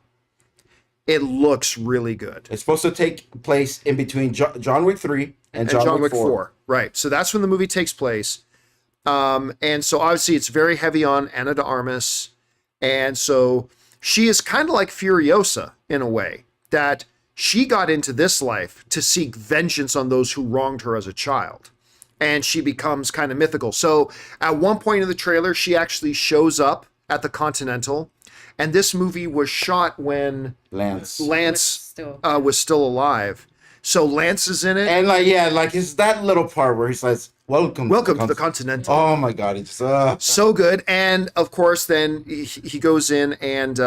It looks really good. It's supposed to take place in between John Wick 3 and John Wick 4. Right. So that's when the movie takes place. And so obviously it's very heavy on Ana de Armas. And so she is kind of like Furiosa in a way, that she got into this life to seek vengeance on those who wronged her as a child. And she becomes kind of mythical. So at one point in the trailer, she actually shows up at the Continental. And this movie was shot when Lance was still alive. So Lance is in it. And it's that little part where he says, Welcome to the Continental. Oh my God, it's so good. And of course, then he goes in and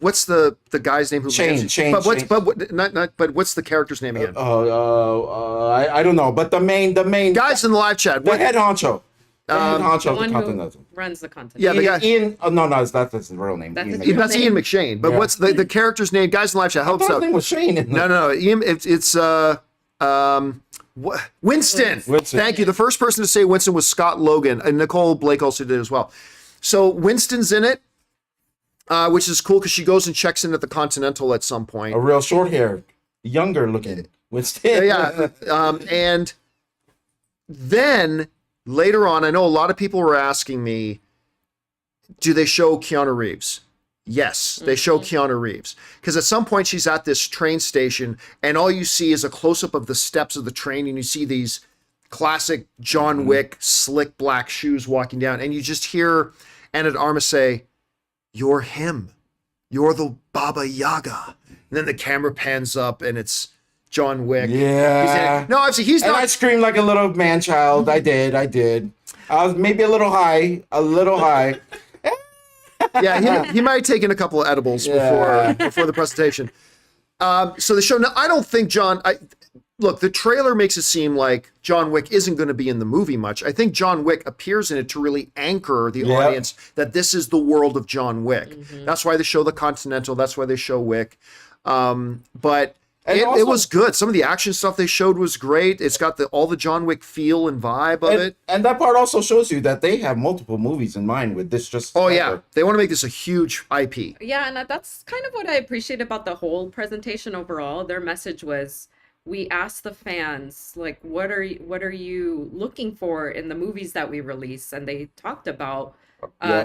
what's the guy's name who Shane. But what's the character's name again? I don't know. But the main guys in the live chat. The head honcho. The head honcho of the Continental. Who runs the Continental. Yeah, the guy. Ian. Oh, no, that's his real name. That's Ian McShane. But what's the character's name? Guys in the live chat. Help us out. His name was Shane. No. Ian. It's Winston. Thank you. The first person to say Winston was Scott Logan, and Nicole Blake also did as well. So Winston's in it, which is cool because she goes and checks in at the Continental at some point. A real short hair, younger looking Winston. Yeah. And then later on, I know a lot of people were asking me, do they show Keanu Reeves? Yes, they show Keanu Reeves. Because at some point she's at this train station and all you see is a close-up of the steps of the train and you see these classic John Wick slick black shoes walking down and you just hear Ana de Armas say, "You're him. You're the Baba Yaga." And then the camera pans up and it's John Wick. Yeah. No, obviously he's not. I screamed like a little man child. I did. I was maybe a little high. Yeah, he might have taken a couple of edibles before the presentation. So the show. Now, I don't think look, the trailer makes it seem like John Wick isn't going to be in the movie much. I think John Wick appears in it to really anchor the audience that this is the world of John Wick. Mm-hmm. That's why they show the Continental. That's why they show Wick. But it was good. Some of the action stuff they showed was great. It's got all the John Wick feel and vibe of it. And that part also shows you that they have multiple movies in mind with this just... Oh, yeah. They want to make this a huge IP. Yeah, and that's kind of what I appreciate about the whole presentation overall. Their message was, we asked the fans, like, what are you looking for in the movies that we release? And they talked about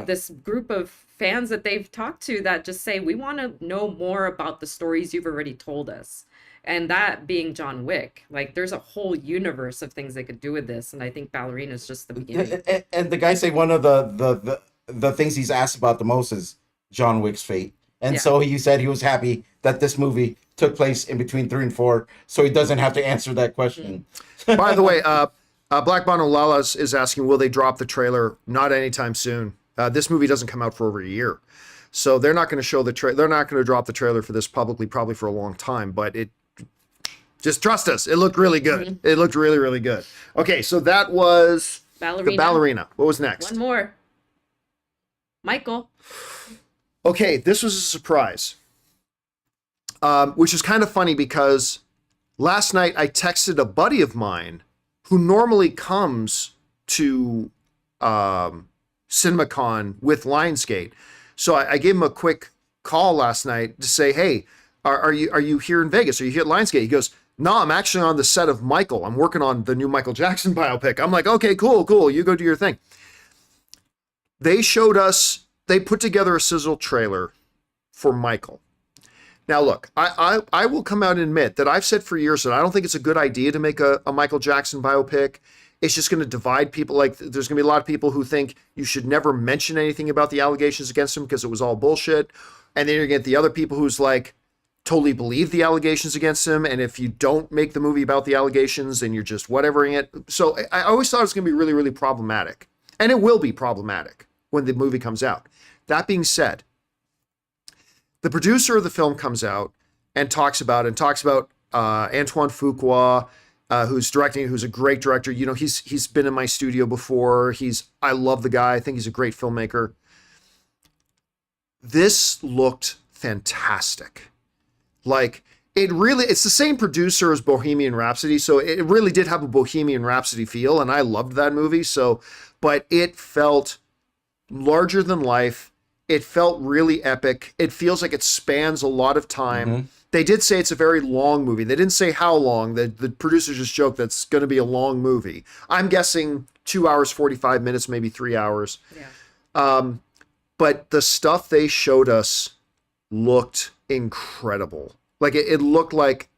this group of fans that they've talked to that just say, we want to know more about the stories you've already told us. And that being John Wick, like there's a whole universe of things they could do with this. And I think Ballerina is just the beginning. And the guy say one of the things he's asked about the most is John Wick's fate. And so he said he was happy that this movie took place in between 3 and 4, so he doesn't have to answer that question. By the way, Black Bono Lalas is asking, will they drop the trailer? Not anytime soon. This movie doesn't come out for over a year. So they're not going to show they're not going to drop the trailer for this publicly, probably for a long time, but just trust us. It looked really good. Mm-hmm. It looked really, really good. Okay, so that was Ballerina. The Ballerina. What was next? One more. Michael. Okay, this was a surprise, which is kind of funny because last night I texted a buddy of mine who normally comes to CinemaCon with Lionsgate. So I gave him a quick call last night to say, hey, are you here in Vegas? Are you here at Lionsgate? He goes, no, I'm actually on the set of Michael. I'm working on the new Michael Jackson biopic. I'm like, okay, cool. You go do your thing. They put together a sizzle trailer for Michael. Now, look, I will come out and admit that I've said for years that I don't think it's a good idea to make a Michael Jackson biopic. It's just going to divide people. Like, there's going to be a lot of people who think you should never mention anything about the allegations against him because it was all bullshit. And then you're going to get the other people who's like, totally believe the allegations against him. And if you don't make the movie about the allegations, then you're just whatevering it. So I always thought it was going to be really, really problematic. And it will be problematic when the movie comes out. That being said, the producer of the film comes out and talks about Antoine Fuqua, who's directing, who's a great director. You know, he's been in my studio before. I love the guy. I think he's a great filmmaker. This looked fantastic. Like, it's the same producer as Bohemian Rhapsody, so it really did have a Bohemian Rhapsody feel, and I loved that movie. But it felt larger than life. It felt really epic. It feels like it spans a lot of time. Mm-hmm. They did say it's a very long movie. They didn't say how long. The producers just joked that's going to be a long movie. I'm guessing 2 hours, 45 minutes, maybe 3 hours. Yeah. But the stuff they showed us looked incredible. Like, it looked like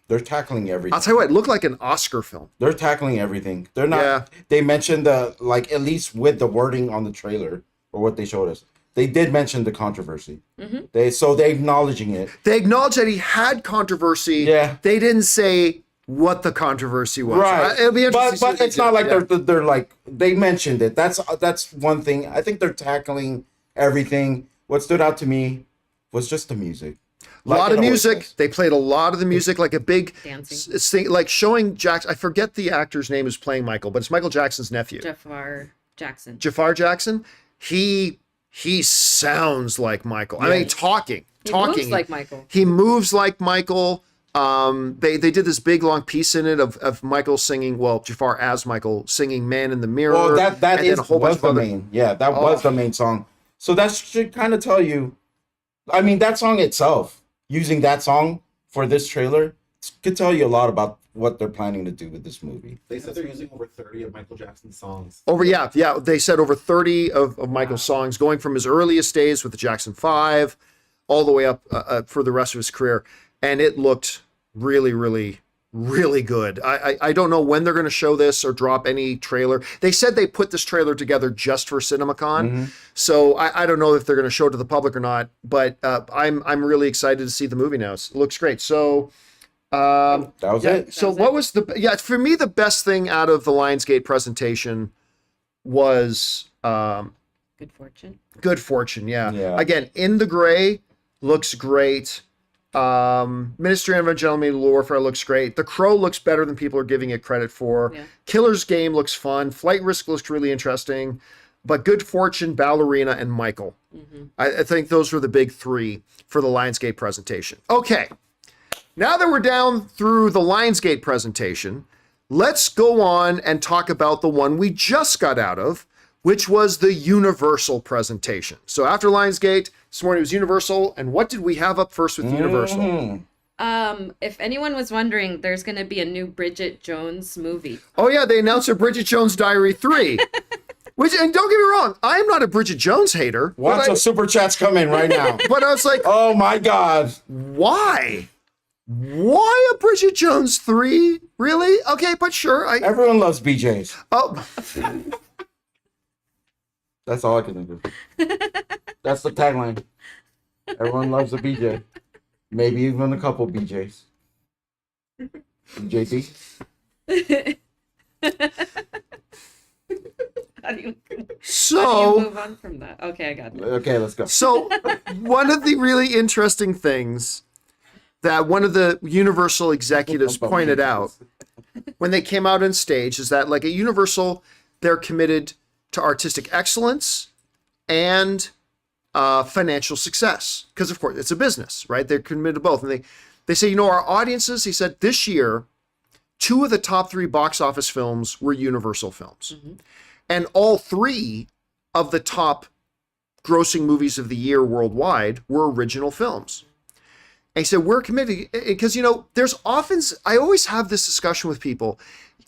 they're tackling everything. I'll tell you what, it looked like an Oscar film. They're tackling everything. They're not. Yeah. They mentioned at least with the wording on the trailer or what they showed us, they did mention the controversy. Mm-hmm. They're acknowledging it. They acknowledged that he had controversy. Yeah. They didn't say what the controversy was. Right. It'll be interesting. But it's not like they're like, they mentioned it. That's one thing. I think they're tackling everything. What stood out to me was just the music. A lot of music. They played a lot of the music, like a big dancing, like showing Jackson. I forget the actor's name who's playing Michael, but it's Michael Jackson's nephew. Jafar Jackson. He sounds like Michael. Yeah. I mean, talking. He moves like Michael. He moves like Michael. They did this big long piece in it of Michael singing. Well, Jafar as Michael singing "Man in the Mirror." Well, that was the main. Yeah, that was the main song. So that should kind of tell you. I mean, that song itself, using that song for this trailer, could tell you a lot about what they're planning to do with this movie. They said they're using over 30 of Michael Jackson's songs. Yeah. They said over 30 of Michael's songs, going from his earliest days with the Jackson 5 all the way up for the rest of his career. And it looked really, really, really good. I don't know when they're going to show this or drop any trailer. They said they put this trailer together just for CinemaCon. Mm-hmm. So I don't know if they're going to show it to the public or not, but I'm really excited to see the movie now. It looks great. So that was it. So what was for me, the best thing out of the Lionsgate presentation was Good Fortune. Good Fortune, yeah. Again, In the Gray looks great. Ministry of Evangelion Warfare looks great. The Crow looks better than people are giving it credit for. Yeah. Killer's Game looks fun. Flight Risk looks really interesting. But Good Fortune, Ballerina, and Michael. Mm-hmm. I think those were the big three for the Lionsgate presentation. Okay. Now that we're down through the Lionsgate presentation, let's go on and talk about the one we just got out of, which was the Universal presentation. So after Lionsgate, this morning was Universal, and what did we have up first with Universal? If anyone was wondering, there's going to be a new Bridget Jones movie. Oh yeah, they announced a Bridget Jones Diary 3. Which, and don't get me wrong, I'm not a Bridget Jones hater. Watch the super chats come in right now. But I was like, oh my God. Why? Why a Bridget Jones 3? Really? Okay, but sure. Everyone loves BJs. Oh. That's all I can think of. That's the tagline. Everyone loves a BJ. Maybe even a couple BJs. JT? How do you So move on from that? Okay, I got it. Okay, let's go. So one of the really interesting things that one of the Universal executives pointed out when they came out on stage is that, like, at Universal, they're committed to artistic excellence and financial success. Because, of course, it's a business, right? They're committed to both. And they say, our audiences, he said, this year, 2 of the top 3 box office films were Universal films. Mm-hmm. And all 3 of the top grossing movies of the year worldwide were original films. And he said, we're committed, because, there's often, I always have this discussion with people.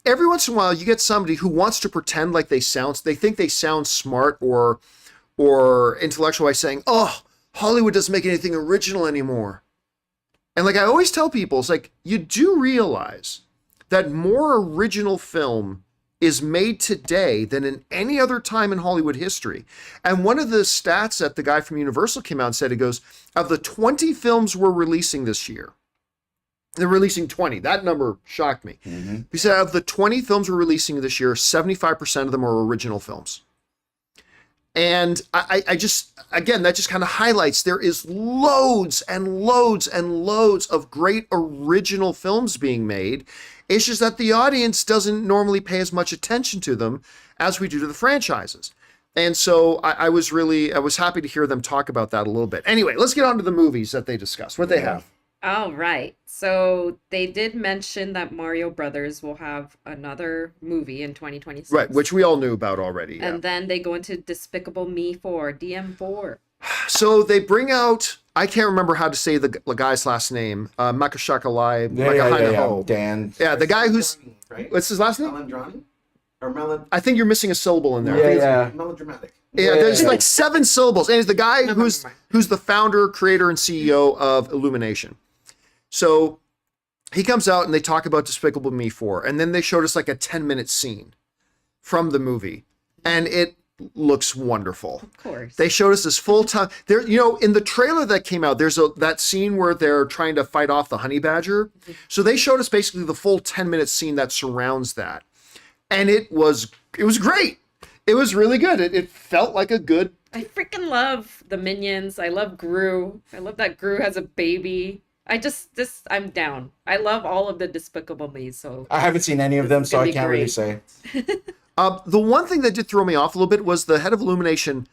Every once in a while, you get somebody who wants to pretend like they think they sound smart or intellectual by saying, oh, Hollywood doesn't make anything original anymore. And like I always tell people, it's like, you do realize that more original film is made today than in any other time in Hollywood history. And one of the stats that the guy from Universal came out and said, it goes, of the 20 films we're releasing this year, they're releasing 20. That number shocked me. Mm-hmm. He said, of the 20 films we're releasing this year, 75% of them are original films. And I just, again, that just kind of highlights there is loads and loads and loads of great original films being made. It's just that the audience doesn't normally pay as much attention to them as we do to the franchises. And so I was happy to hear them talk about that a little bit. Anyway, let's get on to the movies that they discussed, what they have. All right. So they did mention that Mario Brothers will have another movie in 2026. Right, which we all knew about already. Yeah. And then they go into Despicable Me 4, DM4. So they bring out, I can't remember how to say the guy's last name, Makashakalai. Yeah. Dan. Yeah, the guy who's, Right? what's his last name? Melandrani? Or Melon... I think you're missing a syllable in there. Yeah. Melodramatic. Yeah, there's like 7 syllables. And he's the guy who's the founder, creator, and CEO of Illumination. So he comes out and they talk about Despicable Me 4. And then they showed us like a 10-minute scene from the movie. And it looks wonderful. Of course. They showed us this full time. There, in the trailer that came out, there's that scene where they're trying to fight off the honey badger. So they showed us basically the full 10-minute scene that surrounds that. And it was great. It was really good. It felt like a good... I freaking love the Minions. I love Gru. I love that Gru has a baby. I'm down. I love all of the Despicable Me, so... I haven't seen any of them, so I can't really say. The one thing that did throw me off a little bit was the head of Illumination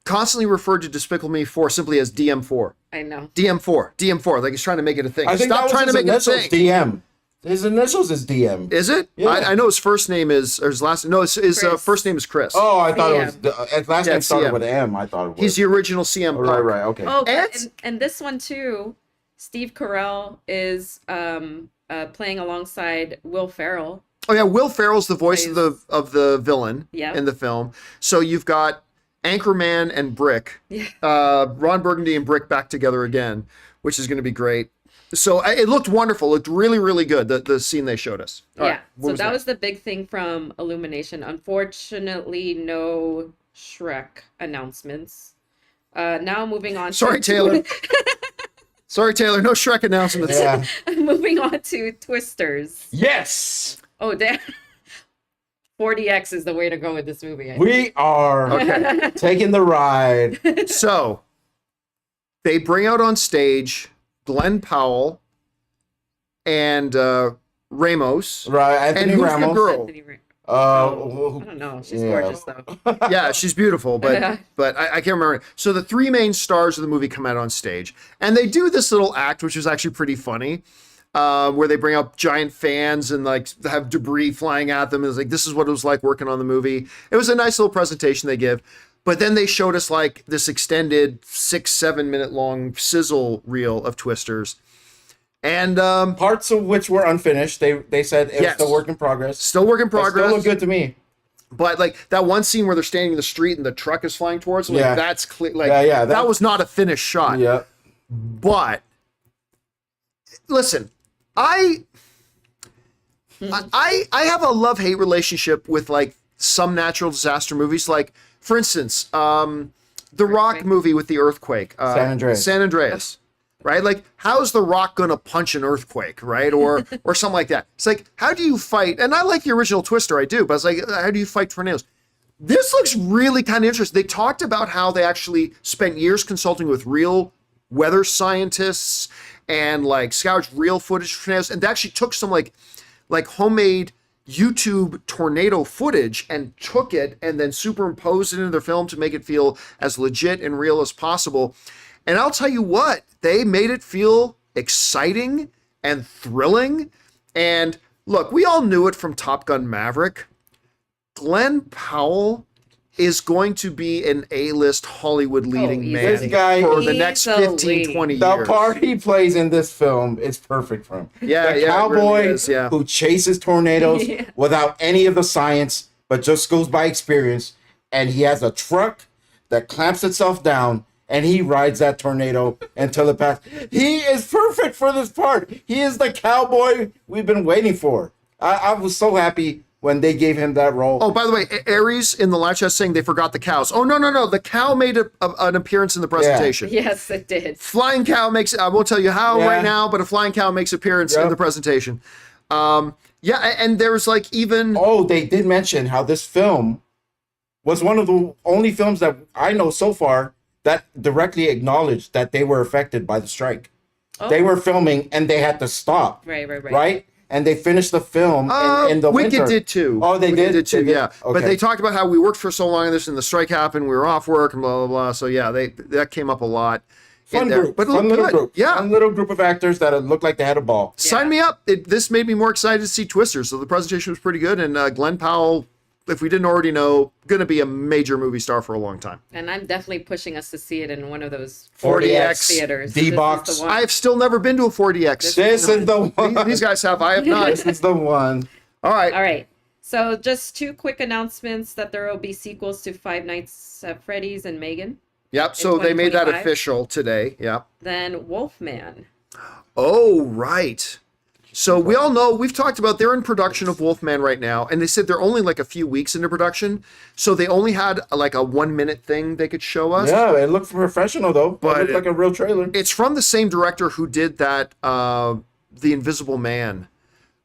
constantly referred to Despicable Me 4 simply as DM4. I know. DM4. Like he's trying to make it a thing. I think Stop trying to make it a thing. DM. His initials is DM. Is it? Yeah. I know his first name is, or his last name. No, his first name is Chris. Oh, I thought it was, his last name started CM. with M, I thought it was. He's the original CM Punk. Right, okay. Oh, and this one too, Steve Carell is playing alongside Will Ferrell. Oh yeah, Will Ferrell's the voice of the villain Yeah. in the film. So you've got Anchorman and Brick, Ron Burgundy and Brick back together again, which is going to be great. So it looked wonderful. It looked really, really good, the scene they showed us. All right, so that was the big thing from Illumination. Unfortunately, no Shrek announcements. Now moving on. Sorry, Taylor. Sorry, Taylor. No Shrek announcements. Yeah. Moving on to Twisters. Yes! Oh, damn. 40X is the way to go with this movie. We are taking the ride. So they bring out on stage Glenn Powell and Ramos. Right, Anthony and who's Ramos. the girl? Anthony Ra- Uh, I don't know. She's gorgeous though. Yeah, she's beautiful, but I can't remember. So the 3 main stars of the movie come out on stage, and they do this little act, which is actually pretty funny, where they bring up giant fans and like have debris flying at them. It's like, this is what it was like working on the movie. It was a nice little presentation they give. But then they showed us like this extended 6-7 minute long sizzle reel of Twisters. And parts of which were unfinished. They said it was still work in progress. Still work in progress. But still look good to me. But like that one scene where they're standing in the street and the truck is flying towards them, like that's clear. Like that was not a finished shot. Yeah. But listen, I have a love-hate relationship with like some natural disaster movies. Like, for instance, the Rock movie with the earthquake. San Andreas. Right? Like, how's The Rock gonna punch an earthquake, right? Or something like that. It's like, how do you fight? And I like the original Twister, I do, but it's like, how do you fight tornadoes? This looks really kind of interesting. They talked about how they actually spent years consulting with real weather scientists and like scourged real footage of tornadoes, and they actually took some like homemade YouTube tornado footage and took it and then superimposed it into their film to make it feel as legit and real as possible. And I'll tell you what, they made it feel exciting and thrilling. And look, we all knew it from Top Gun Maverick, Glenn Powell is going to be an A-list Hollywood leading easily. man This guy- for the next 15, Easily. 20 The years. part he plays in this film is perfect for him. Yeah, the yeah, it cowboy really is, yeah. who chases tornadoes Yeah. without any of the science, but just goes by experience. And he has a truck that clamps itself down, and he rides that tornado until it passes. He is perfect for this part. He is the cowboy we've been waiting for. I was so happy when they gave him that role. Oh, by the way, Aries in the live chat saying they forgot the cows. Oh, no. The cow made an appearance in the presentation. Yes, it did. Flying cow makes, I won't tell you how Yeah. right now, but a flying cow makes appearance in Yep. the presentation. And there's like even, Oh, they did mention how this film was one of the only films that I know so far that directly acknowledged that they were affected by the strike. Oh. They were filming and they had to stop. Right. And they finished the film in the Wicked winter. did too. Oh, they Wicked did? too, They did? yeah. But Okay. they talked about how we worked for so long on this and the strike happened, we were off work and blah, blah, blah. So yeah, that came up a lot. in Fun there. group. But it Fun looked little good. group. Yeah. Fun little group of actors that looked like they had a ball. Sign me up. This made me more excited to see Twister. So the presentation was pretty good. And Glenn Powell, if we didn't already know, going to be a major movie star for a long time. And I'm definitely pushing us to see it in one of those 40X theaters. D-Box. This is the one. I've still never been to a 4DX. This is the one. These guys have. I have not. This is the one. All right. All right. So just two quick announcements that there will be sequels to Five Nights at Freddy's and Megan. Yep. So they made that 2025. official today. Yep. Then Wolfman. Oh, right. So we all know, we've talked about, they're in production of Wolfman right now, and they said they're only like a few weeks into production, so they only had like a 1 minute thing they could show us. Yeah, it looked professional though. But It looked like a real trailer. It's from the same director who did that, The Invisible Man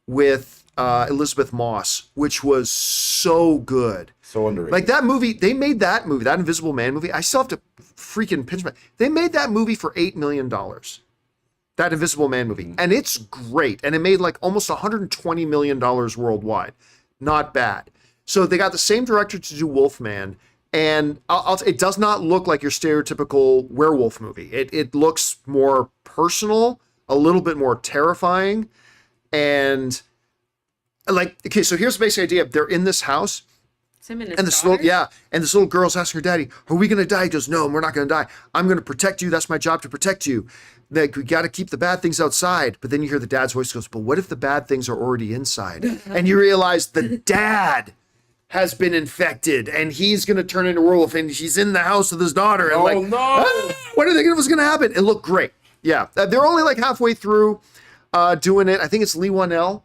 with Elizabeth Moss, which was so good. So underrated. Like that movie, they made that movie, that Invisible Man movie. I still have to freaking pinch my. They made that movie for $8 million. That Invisible Man movie. And it's great. And it made like almost $120 million worldwide. Not bad. So they got the same director to do Wolfman. And it does not look like your stereotypical werewolf movie. It looks more personal, a little bit more terrifying. And like, okay, so here's the basic idea. They're in this house. Him and his And this daughter? little, and this little girl's asking her daddy, "Are we gonna die?" He goes, "No, we're not gonna die. I'm gonna protect you. That's my job, to protect you. Like, we got to keep the bad things outside." But then you hear the dad's voice goes, "But what if the bad things are already inside?" And you realize the dad has been infected, and he's gonna turn into a werewolf, and he's in the house with his daughter. And Oh, no. What are they thinking was gonna happen? It looked great. Yeah, they're only like halfway through doing it. I think it's Lee Wanell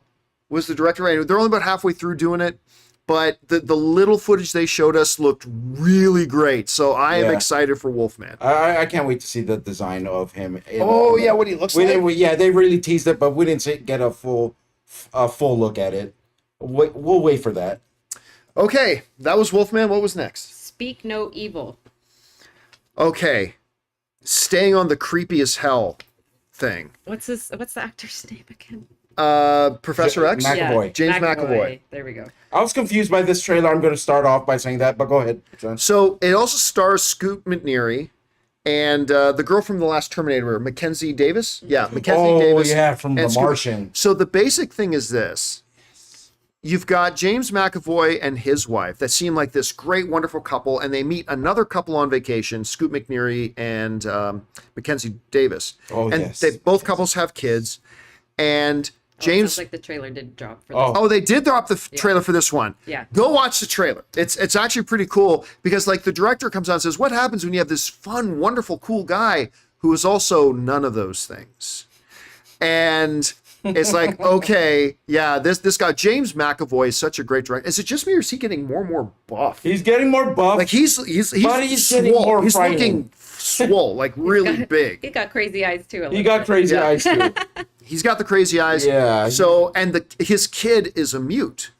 was the director. Right? They're only about halfway through doing it. But the little footage they showed us looked really great. So I am Yeah. excited for Wolfman. I can't wait to see the design of him. Oh, yeah, what he looks like? Yeah, they really teased it, but we didn't get a full look at it. We'll wait for that. Okay, that was Wolfman. What was next? Speak No Evil. Okay, staying on the creepy as hell thing. What's the actor's name again? Professor X? McAvoy. James McAvoy. There we go. I was confused by this trailer. I'm going to start off by saying that, but go ahead, John. So it also stars Scoot McNairy and the girl from the last Terminator, Mackenzie Davis. Yeah, Mackenzie Davis. Yeah, from The and Scoot- Martian. So the basic thing is this. You've got James McAvoy and his wife that seem like this great, wonderful couple, and they meet another couple on vacation, Scoot McNairy and Mackenzie Davis. Oh, and yes. both couples have kids. And James... Sounds like the trailer did drop for Oh. this. Oh, they did drop the trailer for this one. Yeah. Go watch the trailer. It's actually pretty cool because like the director comes out and says, "What happens when you have this fun, wonderful, cool guy who is also none of those things?" And it's like, okay, yeah, this guy James McAvoy is such a great director. Is it just me or is he getting more and more buff? He's getting more buff. Like he's But he's getting swole. more He's frightening. looking swole, like really He big. got crazy eyes too. he got crazy Yeah. eyes too. He's got the crazy eyes. Yeah. So, and his kid is a mute.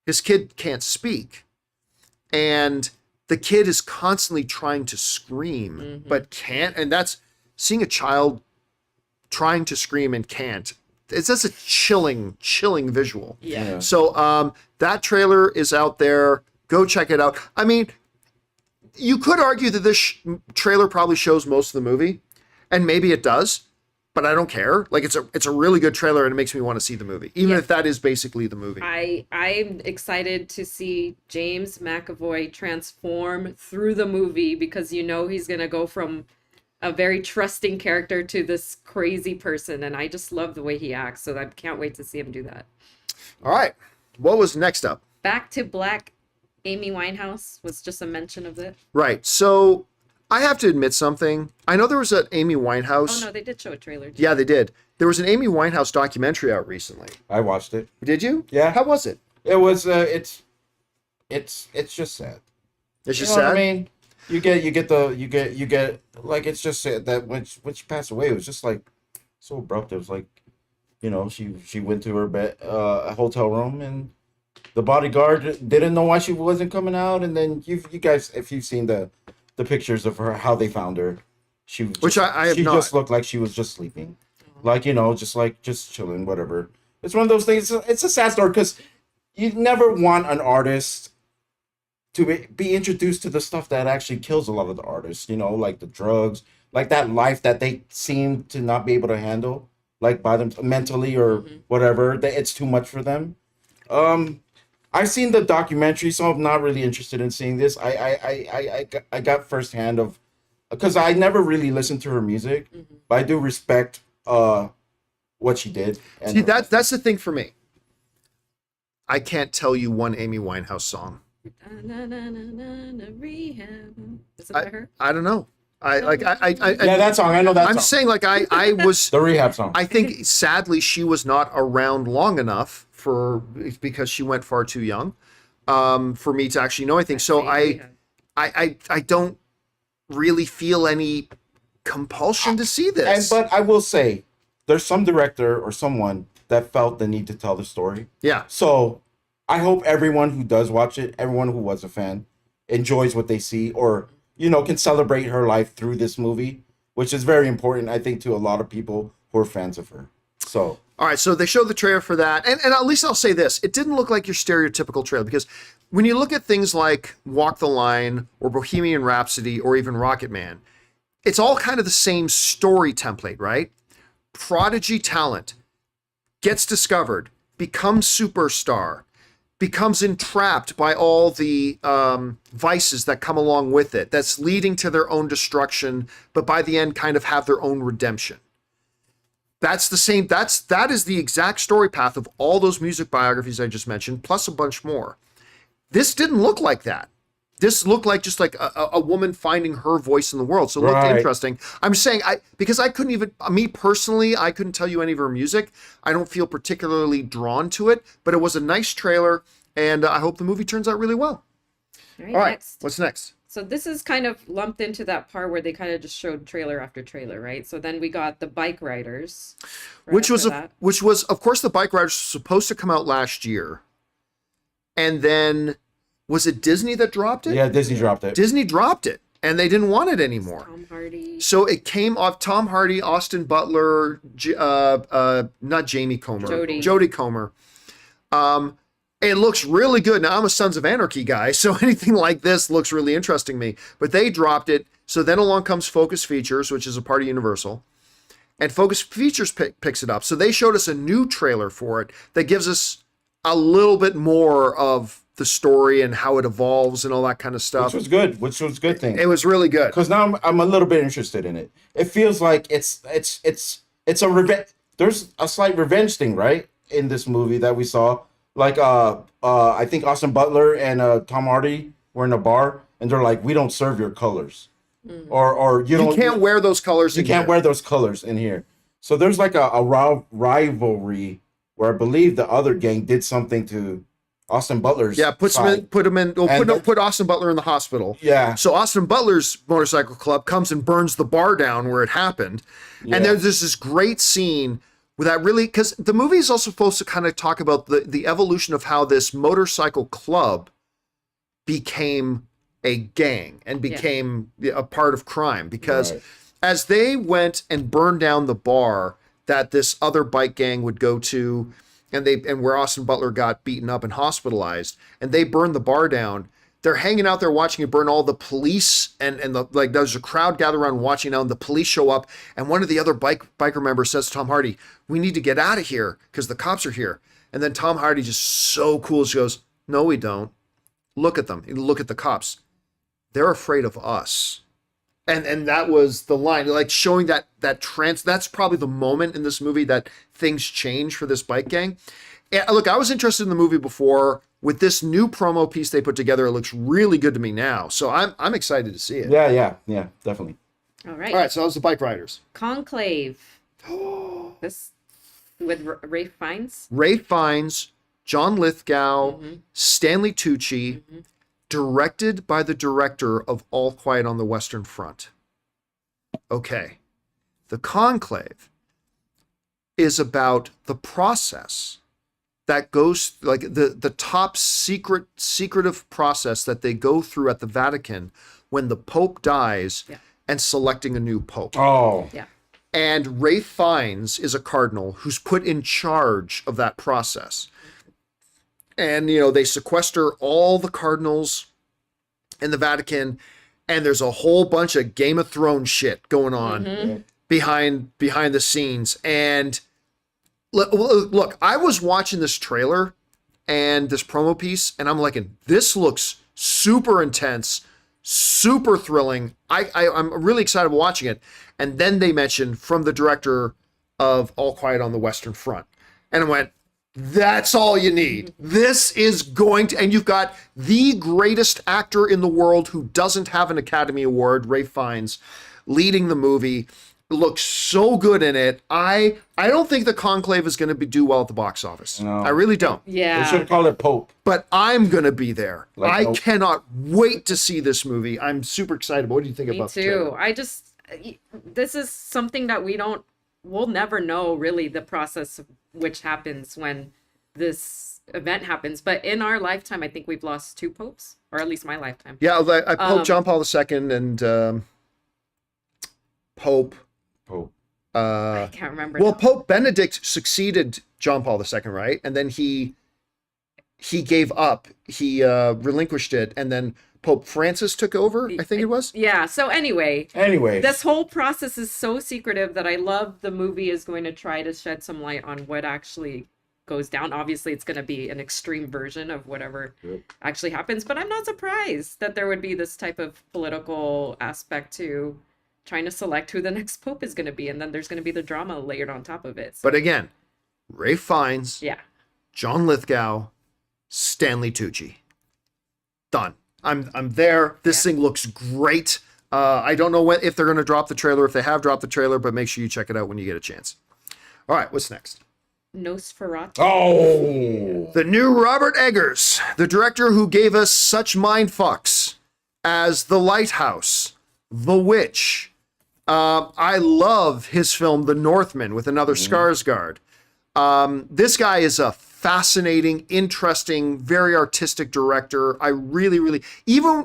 His kid can't speak. And the kid is constantly trying to scream, but can't. And that's seeing a child trying to scream and can't. It's just a chilling visual. Yeah. So, that trailer is out there. Go check it out. I mean, you could argue that this trailer probably shows most of the movie, and maybe it does. but I don't care. Like it's a really good trailer and it makes me want to see the movie, even Yeah. if that is basically the movie. I'm excited to see James McAvoy transform through the movie because he's gonna go from a very trusting character to this crazy person, and I just love the way he acts. So I can't wait to see him do that. All right, what was next up? Back to Black. Amy Winehouse was just a mention of it. Right. So I have to admit something. I know there was an Amy Winehouse. Oh no, they did show a trailer. Yeah, they did. There was an Amy Winehouse documentary out recently. I watched it. Did you? Yeah. How was it? It was it's just sad. It's just You know sad. what I mean? You get like, it's just sad that when she passed away, it was just like so abrupt. It was like, she went to her bed, a hotel room, and the bodyguard didn't know why she wasn't coming out. And then you guys, if you've seen the pictures of her, how they found her, she was Which I have she not. just looked like she was just sleeping, like just chilling, whatever. It's one of those things. It's a sad story because you never want an artist to be introduced to the stuff that actually kills a lot of the artists, like the drugs, like that life that they seem to not be able to handle, like by them mentally or whatever, that it's too much for them. I've seen the documentary, so I'm not really interested in seeing this. I got firsthand of, because I never really listened to her music, but I do respect what she did. And See, that's the thing for me. I can't tell you one Amy Winehouse song. Rehab. Is it by her? I don't know. I yeah, that song. I know that I'm song. saying like I was The Rehab song. I think sadly she was not around long enough because she went far too young for me to actually know anything. So I don't really feel any compulsion to see this. But I will say, there's some director or someone that felt the need to tell the story. Yeah. So I hope everyone who does watch it, everyone who was a fan, enjoys what they see, or can celebrate her life through this movie, which is very important, I think, to a lot of people who are fans of her. So. All right, so they showed the trailer for that, and at least I'll say this: it didn't look like your stereotypical trailer, because when you look at things like Walk the Line or Bohemian Rhapsody or even Rocket Man, it's all kind of the same story template, right? Prodigy talent gets discovered, becomes superstar, becomes entrapped by all the vices that come along with it, that's leading to their own destruction, but by the end kind of have their own redemption. That's the same, that is the exact story path of all those music biographies I just mentioned, plus a bunch more. This didn't look like that. This looked like just like a woman finding her voice in the world. So it looked interesting. I'm saying, because I couldn't even, me personally, I couldn't tell you any of her music. I don't feel particularly drawn to it, but it was a nice trailer, and I hope the movie turns out really well. All All right, next. what's next? So this is kind of lumped into that part where they kind of just showed trailer after trailer, right? So then we got the Bikeriders, Which was of course the Bikeriders was supposed to come out last year, and then was it Disney that dropped it? Yeah, Disney dropped it. Disney dropped it, and they didn't want it anymore. Tom Hardy. So it came off Tom Hardy, Austin Butler, not Jamie Comer, Jodie Comer. It looks really good. Now, I'm a Sons of Anarchy guy, so anything like this looks really interesting to me. But they dropped it. So then along comes Focus Features, which is a part of Universal. And Focus Features picks it up. So they showed us a new trailer for it that gives us a little bit more of the story and how it evolves and all that kind of stuff. Which was a good thing. It was really good. Because now I'm a little bit interested in it. It feels like it's a revenge. There's a slight revenge thing, right, in this movie that we saw. Like I think Austin Butler and Tom Hardy were in a bar, and they're like, "We don't serve your colors," or you can't wear those colors. You can't wear those colors in here. So there's like a rivalry where I believe the other gang did something to Austin Butler's. Yeah, put Austin Butler in the hospital. Yeah. So Austin Butler's motorcycle club comes and burns the bar down where it happened, and there's this great scene. With that really, because the movie is also supposed to kind of talk about the evolution of how this motorcycle club became a gang and became a part of crime. Because as they went and burned down the bar that this other bike gang would go to, and where Austin Butler got beaten up and hospitalized, and they burned the bar down, they're hanging out there watching it burn. All the police and like there's a crowd gathered around watching now, and the police show up, and one of the other biker members says to Tom Hardy, "We need to get out of here because the cops are here." And then Tom Hardy just so cool, she goes, "No, we don't. Look at them. Look at the cops. They're afraid of us." And that was the line, like showing that's probably the moment in this movie that things change for this bike gang. And look, I was interested in the movie before. With this new promo piece they put together, it looks really good to me now. So I'm excited to see it. Yeah, definitely. All right. All right, so that was the Bikeriders. Conclave. This with Ray Fiennes. Ray Fiennes, John Lithgow, Stanley Tucci, directed by the director of All Quiet on the Western Front. Okay. The Conclave is about the process that goes, like the top secretive process that they go through at the Vatican when the Pope dies and selecting a new Pope. Oh. Yeah. And Ray Fiennes is a cardinal who's put in charge of that process. And, they sequester all the cardinals in the Vatican, and there's a whole bunch of Game of Thrones shit going on behind the scenes. And look, I was watching this trailer and this promo piece, and I'm like, this looks super intense, super thrilling. I'm really excited about watching it. And then they mentioned from the director of All Quiet on the Western Front. And I went, that's all you need. This is going to, and you've got the greatest actor in the world who doesn't have an Academy Award, Ray Fiennes, leading the movie. Looks so good in it. I don't think the Conclave is going to do well at the box office. No. I really don't. Yeah. They should call it Pope. But I'm going to be there. I cannot wait to see this movie. I'm super excited. What do you think about Me too. This is something that we'll never know really the process which happens when this event happens. But in our lifetime, I think we've lost 2 popes, or at least my lifetime. Yeah, Pope John Paul II and Pope. I can't remember. Well, Pope Benedict succeeded John Paul II, right? And then he gave up. He relinquished it, and then Pope Francis took over, I think it was. Yeah, so anyway, this whole process is so secretive that I love the movie is going to try to shed some light on what actually goes down. Obviously, it's going to be an extreme version of whatever actually happens, but I'm not surprised that there would be this type of political aspect to trying to select who the next pope is going to be, and then there's going to be the drama layered on top of it. So. But again, Ray Fiennes, John Lithgow, Stanley Tucci. Done. I'm there. This thing looks great. I don't know if they're going to drop the trailer, if they have dropped the trailer, but make sure you check it out when you get a chance. All right, what's next? Nosferatu. Oh! The new Robert Eggers, the director who gave us such mind fucks as The Lighthouse, The Witch. I love his film The Northman with another Skarsgård. This guy is a fascinating, interesting, very artistic director. I really,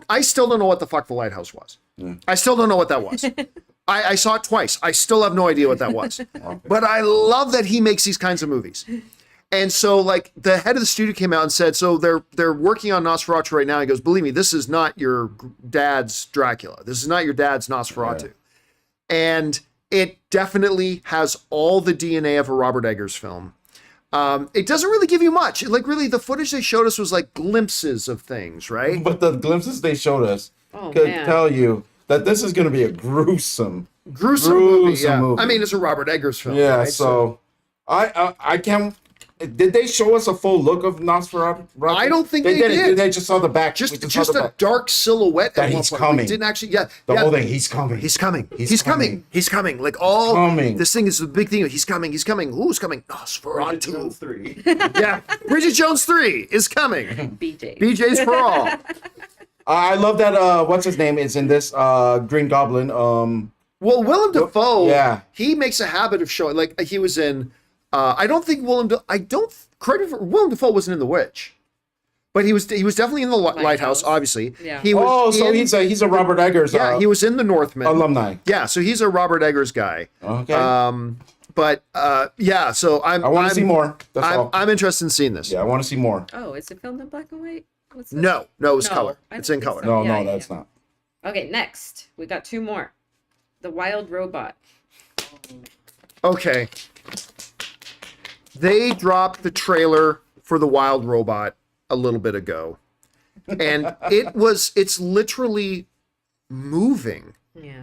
I still don't know what the fuck The Lighthouse was. I still don't know what that was. I saw it twice. I still have no idea what that was. But I love that he makes these kinds of movies. And so, like, the head of the studio came out and said, so they're working on Nosferatu right now. He goes, believe me, this is not your dad's Dracula. This is not your dad's Nosferatu. Yeah. And it definitely has all the DNA of a Robert Eggers film. It doesn't really give you much. Like, really, the footage they showed us was like glimpses of things, right? But the glimpses they showed us could tell you that this is going to be a gruesome movie. Yeah. Movie. I mean, it's a Robert Eggers film. Yeah, right? so I can't. Did they show us a full look of Nosferatu? I don't think they did. They just saw the back. Just a dark silhouette. That he's coming. We didn't actually. The whole thing. He's coming. He's coming. He's coming. He's coming. Like all. Coming. This thing is the big thing. He's coming. He's coming. Who's coming? Nosferatu. Bridget Jones 3. Yeah. Bridget Jones 3 is coming. BJ's for all. I love that. What's his name is in this Green Goblin. Well, Willem Dafoe. Yeah. He makes a habit of showing. Like he was in. I don't think Willem Dafoe wasn't in The Witch, but he was definitely in the Lighthouse, obviously. Yeah. He was he's a Robert Eggers. Yeah, he was in The Northman alumni. Yeah, so he's a Robert Eggers guy. Okay. So I want to see more. That's all. I'm interested in seeing this. Yeah, I want to see more. Oh, is it filmed in black and white? What's it? No, it was No, color. I It's don't in think color. so. No, Yeah, no, yeah, that's yeah. not. Okay, next we got two more. The Wild Robot. Okay. They dropped the trailer for the Wild Robot a little bit ago. And it's literally moving. Yeah.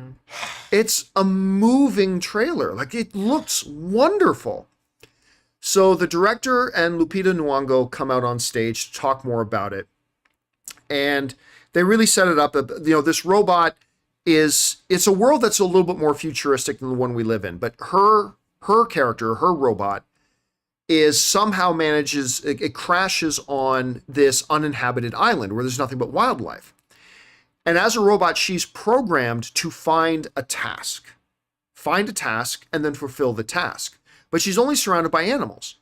It's a moving trailer. Like, it looks wonderful. So the director and Lupita Nyong'o come out on stage to talk more about it. And they really set it up. This robot it's a world that's a little bit more futuristic than the one we live in. But her character, her robot, is somehow it crashes on this uninhabited island where there's nothing but wildlife. And as a robot, she's programmed to find a task, and then fulfill the task. But she's only surrounded by animals.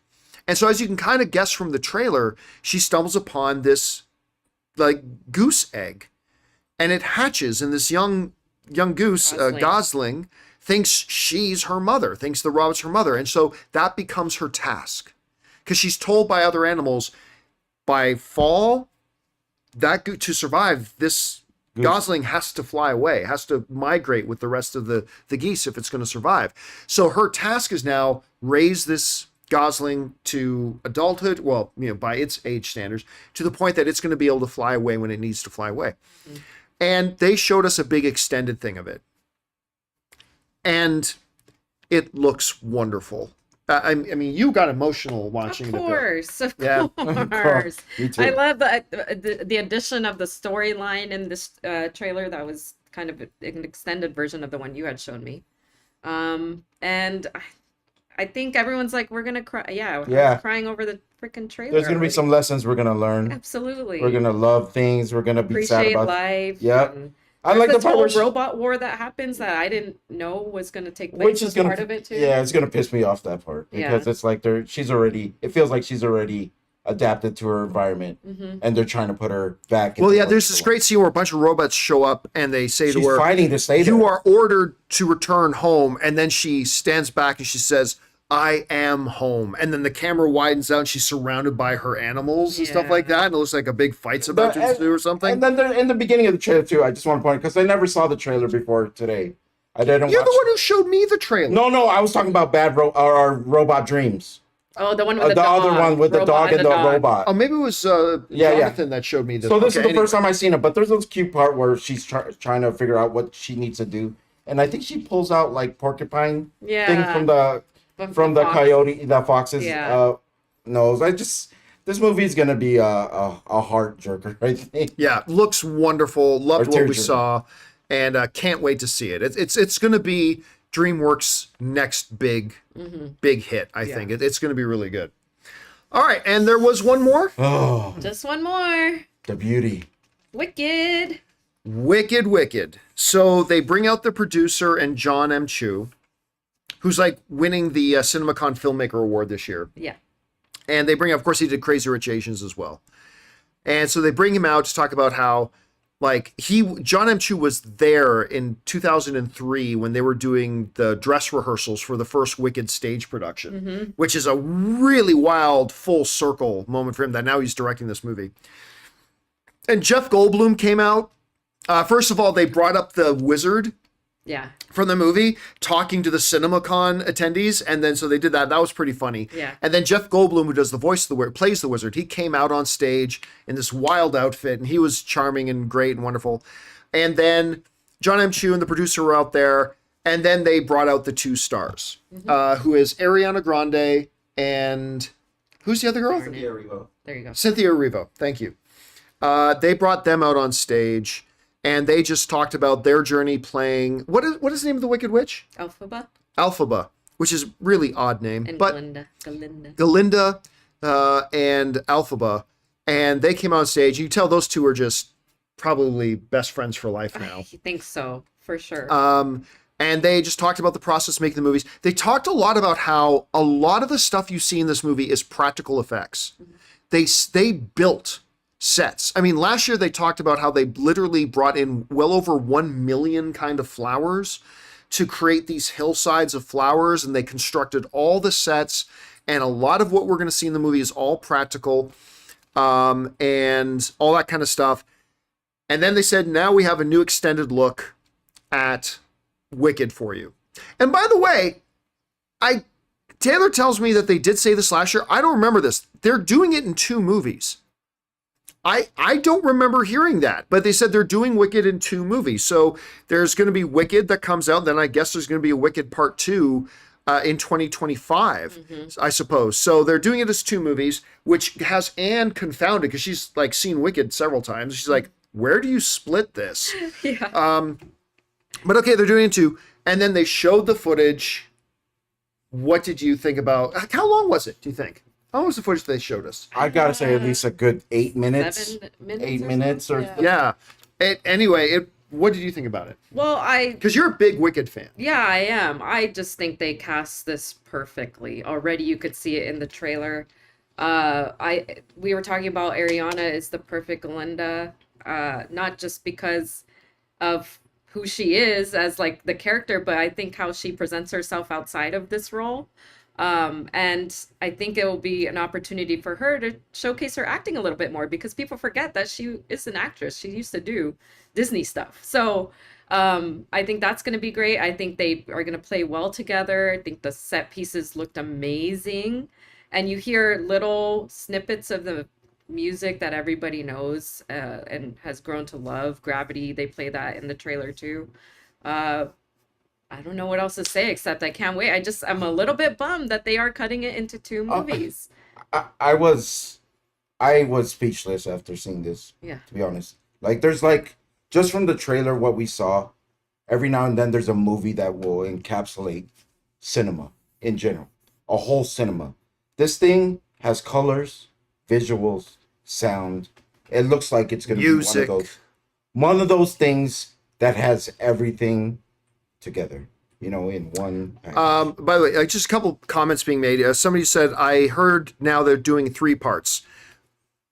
And so as you can kind of guess from the trailer, she stumbles upon this like goose egg, and it hatches, and this young goose, Gosling, thinks she's her mother, thinks the robot's her mother. And so that becomes her task, because she's told by other animals by fall to survive, this Gosling has to fly away, has to migrate with the rest of the geese if it's going to survive. So her task is now raise this Gosling to adulthood, well, by its age standards, to the point that it's going to be able to fly away when it needs to fly away. Mm-hmm. And they showed us a big extended thing of it. And it looks wonderful. I mean, you got emotional watching it. Of course. Yeah. Me too. I love the addition of the storyline in this trailer. That was kind of an extended version of the one you had shown me. And I think everyone's like, we're gonna cry. Yeah, Yeah. crying over the freaking trailer. There's gonna be some lessons we're gonna learn. Absolutely. We're gonna love things. We're gonna be sad appreciate about. life. Yep. and I like the this part whole where she- robot war that happens that I didn't know was gonna take place. which is was gonna part of it too. Yeah, it's gonna piss me off, that part, Yeah. because it's like it feels like she's already adapted to her environment, Mm-hmm. and they're trying to put her back. Well, into yeah, what there's she this wants. great scene where a bunch of robots show up and they say She's to her, fighting to stay there. "You are ordered to return home." And then she stands back and she says, "I am home." And then the camera widens out and she's surrounded by her animals and stuff Yeah. like that. And it looks like a big fight's about to ensue or something. And then in the beginning of the trailer too, I just want to point, because I never saw the trailer before today. I didn't. You're watch. the one who showed me the trailer. No, I was talking about our Robot Dreams. Oh, the one with The the dog. other one with the Robot dog and the dog. robot. Oh, maybe it was Yeah. Jonathan that showed me this. So this Okay, is the first anyway. time I've seen it, but there's this cute part where she's trying to figure out what she needs to do, and I think she pulls out like porcupine Yeah. thing from the fox. coyote, the fox's Yeah. nose. This movie is gonna be a heart jerker, I think. Yeah, looks wonderful. Loved what we tearjerker. saw, and can't wait to see it. It's going to be DreamWorks' next big hit. I think it's going to be really good. All right, and there was one more. Oh, Just one more. the beauty. Wicked. Wicked. So they bring out the producer and John M. Chu, who's like winning the CinemaCon Filmmaker Award this year. Yeah. And they bring, of course, he did Crazy Rich Asians as well. And so they bring him out to talk about how, like, John M. Chu was there in 2003 when they were doing the dress rehearsals for the first Wicked stage production, which is a really wild full circle moment for him that now he's directing this movie. And Jeff Goldblum came out. First of all, they brought up the wizard Yeah. from the movie talking to the CinemaCon attendees, and then so they did that. That was pretty funny. Yeah. And then Jeff Goldblum, who does the voice of the wizard, plays the wizard. He came out on stage in this wild outfit, and he was charming and great and wonderful. And then John M. Chu and the producer were out there, and then they brought out the two stars, who is Ariana Grande and who's the other girl? Cynthia Erivo. There you go. Cynthia Erivo. Thank you. They brought them out on stage. And they just talked about their journey playing. What is the name of the Wicked Witch? Alphaba Alphaba, which is really odd name. and But Galinda. Galinda and Alphaba, and they came on stage. You can tell those two are just probably best friends for life now. I think so, for sure. And they just talked about the process of making the movies. They talked a lot about how a lot of the stuff you see in this movie is practical effects. They built sets. I mean, last year they talked about how they literally brought in well over 1 million kind of flowers to create these hillsides of flowers, and they constructed all the sets, and a lot of what we're going to see in the movie is all practical. and all that kind of stuff. And then they said, now we have a new extended look at Wicked for you. And by the way, Taylor tells me that they did say this last year. I don't remember this. They're doing it in 2 movies. I don't remember hearing that, but they said they're doing Wicked in 2 movies. So there's going to be Wicked that comes out. Then I guess there's going to be a Wicked Part 2 in 2025, I suppose. So they're doing it as 2 movies, which has Anne confounded because she's like seen Wicked several times. She's like, where do you split this? Yeah. But okay, they're doing it 2. And then they showed the footage. What did you think about, how long was it, do you think? How long was the footage they showed us? I gotta say at least a good 8 minutes. 7 minutes. 8 minutes or Yeah. Anyway, what did you think about it? Well, Because you're a big Wicked fan. Yeah, I am. I just think they cast this perfectly. Already you could see it in the trailer. We were talking about Ariana is the perfect Glinda, not just because of who she is as like the character, but I think how she presents herself outside of this role. And I think it will be an opportunity for her to showcase her acting a little bit more because people forget that she is an actress. She used to do Disney stuff. So I think that's going to be great. I think they are going to play well together. I think the set pieces looked amazing. And you hear little snippets of the music that everybody knows and has grown to love. Gravity, they play that in the trailer too. I don't know what else to say except I can't wait. I'm a little bit bummed that they are cutting it into 2 movies. I was speechless after seeing this. Yeah. To be honest, like there's just from the trailer what we saw, every now and then there's a movie that will encapsulate cinema in general, a whole cinema. This thing has colors, visuals, sound. It looks like it's gonna Music. be one of those things that has everything together, in one package. By the way, just a couple comments being made. Somebody said, I heard now they're doing 3 parts.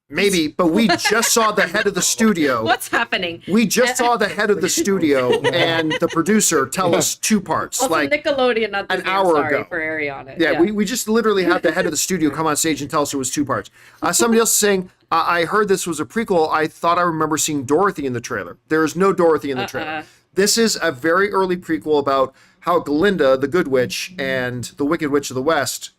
Maybe, but we just saw the head of the studio. What's happening? We just saw the head of the studio and the producer tell us 2 parts. Also, like Nickelodeon, not an Disney, hour I'm sorry ago. for Ariana. Yeah, we just literally had the head of the studio come on stage and tell us it was 2 parts. Somebody else is saying, I heard this was a prequel. I thought I remember seeing Dorothy in the trailer. There is no Dorothy in the trailer. This is a very early prequel about how Glinda, the Good Witch, and the Wicked Witch of the West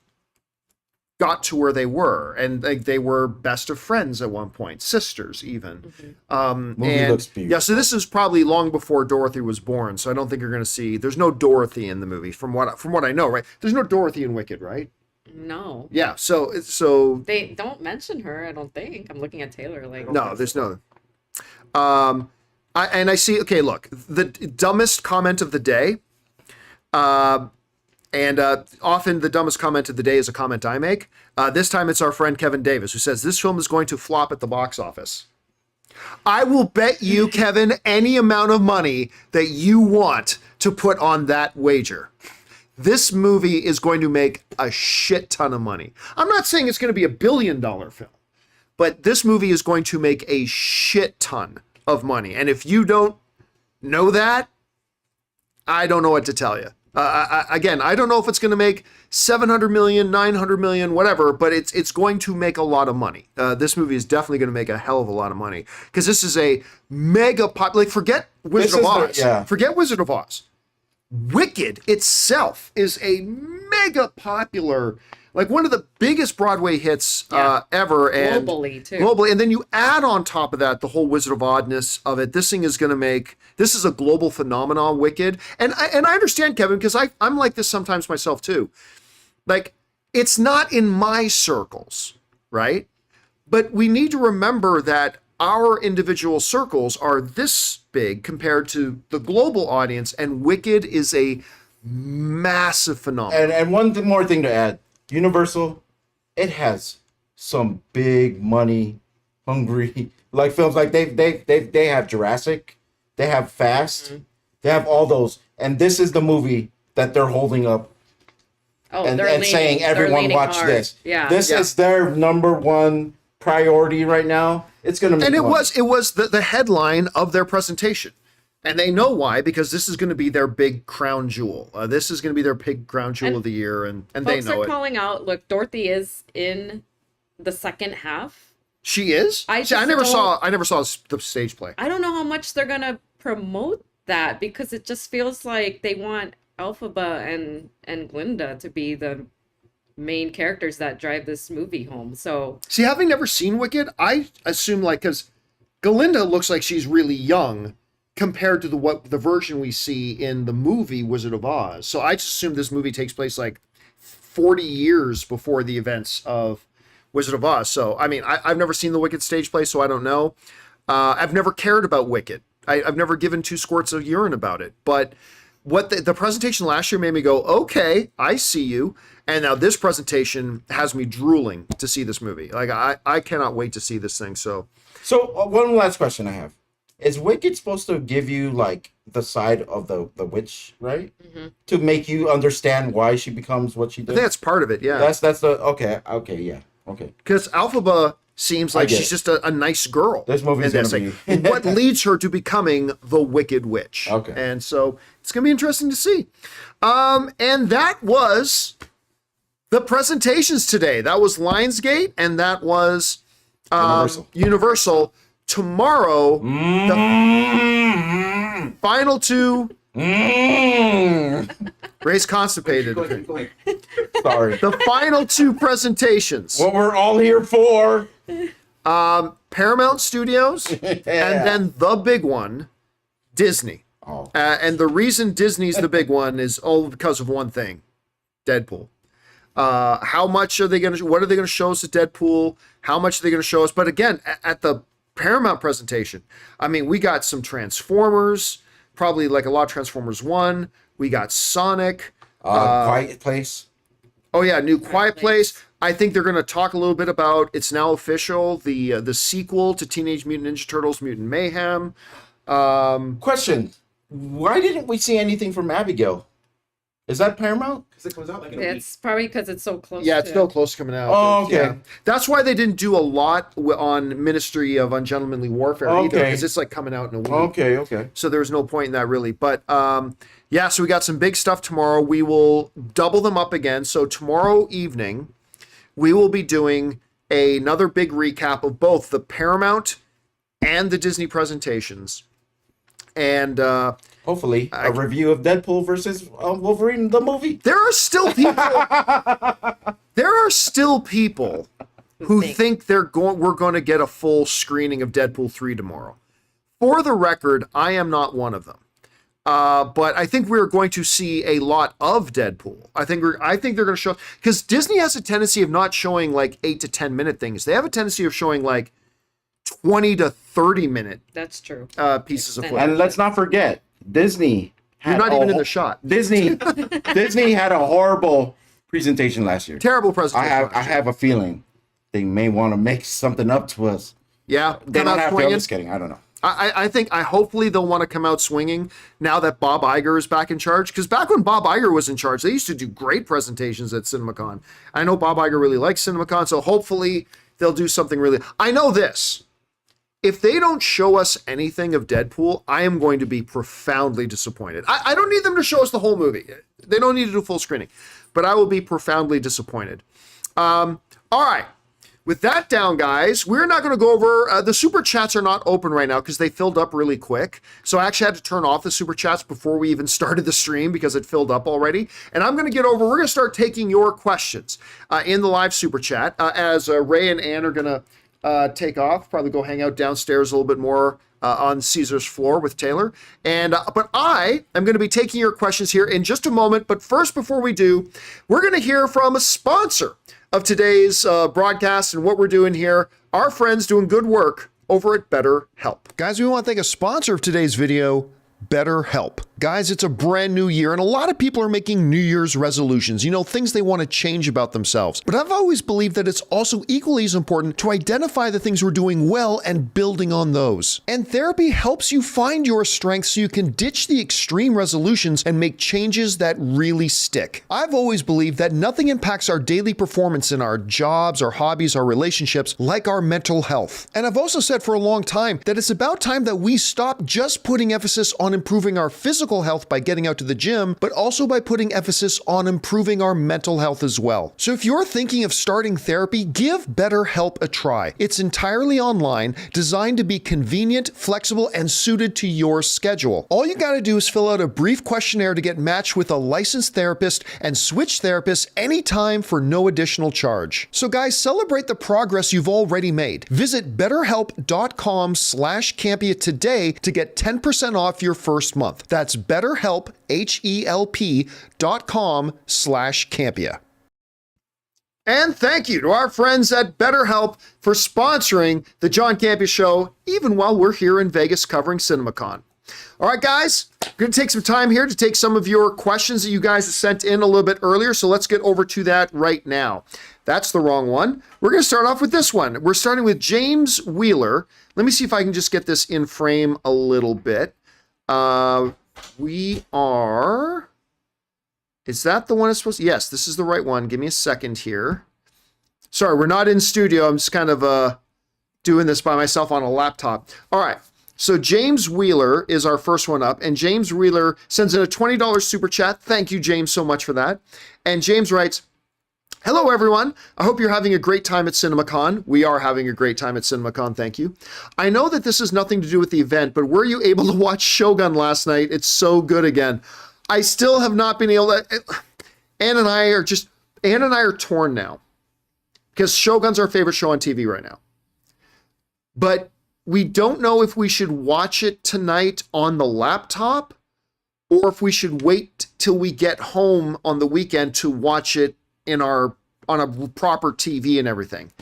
got to where they were. And they were best of friends at one point, sisters even. Movie looks beautiful. Yeah, so this is probably long before Dorothy was born. So I don't think you're going to see, there's no Dorothy in the movie from what I know, right? There's no Dorothy in Wicked, right? No. Yeah, so They don't mention her, I don't think. I'm looking at Taylor like. no, there's no. I see. Okay, look, the dumbest comment of the day, and often the dumbest comment of the day is a comment I make. This time it's our friend Kevin Davis who says this film is going to flop at the box office. I will bet you, Kevin, any amount of money that you want to put on that wager. This movie is going to make a shit ton of money. I'm not saying it's going to be $1 billion film, but this movie is going to make a shit ton of money. And if you don't know that, I don't know what to tell you. Again, I don't know if it's going to make 700 million, 900 million, whatever, but it's going to make a lot of money. This movie is definitely going to make a hell of a lot of money because this is a mega pop. Like, forget Wizard of Oz. Forget Wizard of Oz. Wicked itself is a mega popular, like one of the biggest Broadway hits ever, and Globally, too. Globally, and then you add on top of that the whole Wizard of Oddness of it. This thing is going to make, this is a global phenomenon, Wicked, and I understand, Kevin, because I'm like this sometimes myself too. Like, it's not in my circles, right? But we need to remember that our individual circles are this big compared to the global audience, and Wicked is a massive phenomenon. And one more thing to add. Universal, it has some big money hungry like films. Like they have Jurassic, they have Fast, they have all those, and this is the movie that they're holding up and saying everyone watch hard. this. Yeah, this is their number one priority right now. It's gonna make and it money. was the headline of their presentation. And they know why, because this is going to be their big crown jewel. This is going to be their big crown jewel of the year, and they know it. Folks are calling out, look, Dorothy is in the second half. She is? I See, I just never don't- saw the stage play. I don't know how much they're gonna promote that because it just feels like they want Elphaba and Glinda to be the main characters that drive this movie home. So See, having never seen Wicked, I assume like because Galinda looks like she's really young compared to the version we see in the movie Wizard of Oz. So I just assume this movie takes place like 40 years before the events of Wizard of Oz. So I mean, I've never seen the Wicked stage play, so I don't know. I've never cared about Wicked. I've never given 2 squirts of urine about it. But what the presentation last year made me go, okay, I see you. And now this presentation has me drooling to see this movie. Like I cannot wait to see this thing. So one last question I have. Is Wicked supposed to give you like the side of the witch, right? Mhm. To make you understand why she becomes what she I does? think that's part of it. Yeah. That's the okay, yeah. Okay. Because Alphaba seems like get she's it. just a nice girl. This movie's in gonna thing. be What leads her to becoming the Wicked Witch. Okay. And so it's going to be interesting to see. And that was the presentations today. That was Lionsgate and that was Universal. Tomorrow, the final 2... Ray's constipated. Keep going. Sorry. The final 2 presentations. What we're all here for. Paramount Studios, and then the big one, Disney. Oh. And the reason Disney's the big one is all because of one thing, Deadpool. How much are they going to? What are they going to show us at Deadpool? How much are they going to show us? But again, at the Paramount presentation, I mean, we got some Transformers, probably like a lot of Transformers 1. We got Sonic. Quiet Place. Oh yeah, new Quiet Place. I think they're going to talk a little bit about, it's now official, the sequel to Teenage Mutant Ninja Turtles Mutant Mayhem. Question. Why didn't we see anything from Abigail? Is that Paramount? Because it comes out like in a week. it's probably because it's so close. Yeah, it's to... still close to coming out. Oh, but, okay. yeah. That's why they didn't do a lot on Ministry of Ungentlemanly Warfare either, Okay. because it's like coming out in a week. Okay. So there's no point in that really. But yeah, so we got some big stuff tomorrow. We will double them up again. So tomorrow evening, we will be doing another big recap of both the Paramount and the Disney presentations. And Hopefully, a review of Deadpool versus Wolverine, the movie. there are still people who think we're going to get a full screening of Deadpool 3 tomorrow. For the record, I am not one of them. But I think we're going to see a lot of Deadpool. I think they're going to show, because Disney has a tendency of not showing like 8 to 10 minute things. They have a tendency of showing like 20 to 30 minute That's true. pieces of And footage. And let's not forget, Disney. You're not even in the shot. Disney had a horrible presentation last year. Terrible presentation. I have a feeling they may want to make something up to us. Yeah, They come don't out have to. I'm swinging. just kidding. I don't know. I think hopefully they'll want to come out swinging now that Bob Iger is back in charge. Because back when Bob Iger was in charge, they used to do great presentations at CinemaCon. I know Bob Iger really likes CinemaCon, so hopefully they'll do something really. I know this. If they don't show us anything of Deadpool, I am going to be profoundly disappointed. I don't need them to show us the whole movie. They don't need to do full screening. But I will be profoundly disappointed. All right. With that down, guys, we're not going to go over, the super chats are not open right now because they filled up really quick. So I actually had to turn off the super chats before we even started the stream because it filled up already. And I'm going to we're going to start taking your questions in the live super chat as Ray and Ann are going to take off, probably go hang out downstairs a little bit more on Caesar's floor with Taylor. But I am going to be taking your questions here in just a moment. But first, before we do, we're going to hear from a sponsor of today's broadcast and what we're doing here. Our friends doing good work over at BetterHelp. Guys, we want to thank a sponsor of today's video, BetterHelp. Guys, it's a brand new year, and a lot of people are making New Year's resolutions, things they want to change about themselves. But I've always believed that it's also equally as important to identify the things we're doing well and building on those. And therapy helps you find your strengths so you can ditch the extreme resolutions and make changes that really stick. I've always believed that nothing impacts our daily performance in our jobs, our hobbies, our relationships like our mental health. And I've also said for a long time that it's about time that we stop just putting emphasis on on improving our physical health by getting out to the gym, but also by putting emphasis on improving our mental health as well. So if you're thinking of starting therapy, give BetterHelp a try. It's entirely online, designed to be convenient, flexible, and suited to your schedule. All you gotta do is fill out a brief questionnaire to get matched with a licensed therapist and switch therapists anytime for no additional charge. So guys, celebrate the progress you've already made. Visit betterhelp.com/Campea today to get 10% off your first month. That's BetterHelp, HELP.com/Campea. And thank you to our friends at BetterHelp for sponsoring the John Campea Show, even while we're here in Vegas covering CinemaCon. All right, guys, we're going to take some time here to take some of your questions that you guys sent in a little bit earlier, so let's get over to that right now. That's the wrong one. We're going to start off with this one. We're starting with James Wheeler. Let me see if I can just get this in frame a little bit. Is that the one it's supposed to? Yes, this is the right one. Give me a second here. Sorry, we're not in studio. I'm just kind of doing this by myself on a laptop. All right. So James Wheeler is our first one up, and James Wheeler sends in a $20 super chat. Thank you, James, so much for that. And James writes, "Hello, everyone. I hope you're having a great time at CinemaCon." We are having a great time at CinemaCon, thank you. "I know that this has nothing to do with the event, but were you able to watch Shogun last night? It's so good again." I still have not been able to. Ann and I are torn now, because Shogun's our favorite show on TV right now. But we don't know if we should watch it tonight on the laptop or if we should wait till we get home on the weekend to watch it on a proper TV and everything.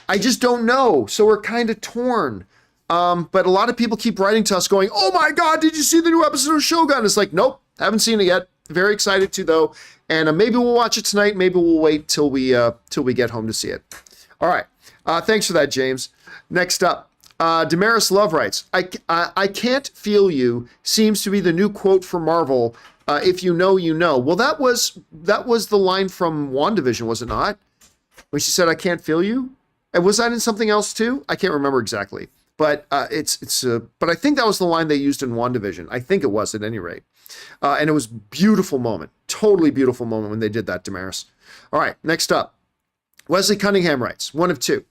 I just don't know. So we're kind of torn. But a lot of people keep writing to us going, "Oh my God, did you see the new episode of Shogun?" It's like, nope, haven't seen it yet. Very excited to though. And maybe we'll watch it tonight. Maybe we'll wait till we get home to see it. All right. Thanks for that, James. Next up. Damaris Love writes, I can't feel you seems to be the new quote for Marvel. If you know, you know. Well, that was the line from WandaVision, was it not? When she said, "I can't feel you." And was that in something else too? I can't remember exactly. But but I think that was the line they used in WandaVision. I think it was at any rate. And it was beautiful moment. Totally beautiful moment when they did that, Damaris. All right, next up. Wesley Cunningham writes, one of two.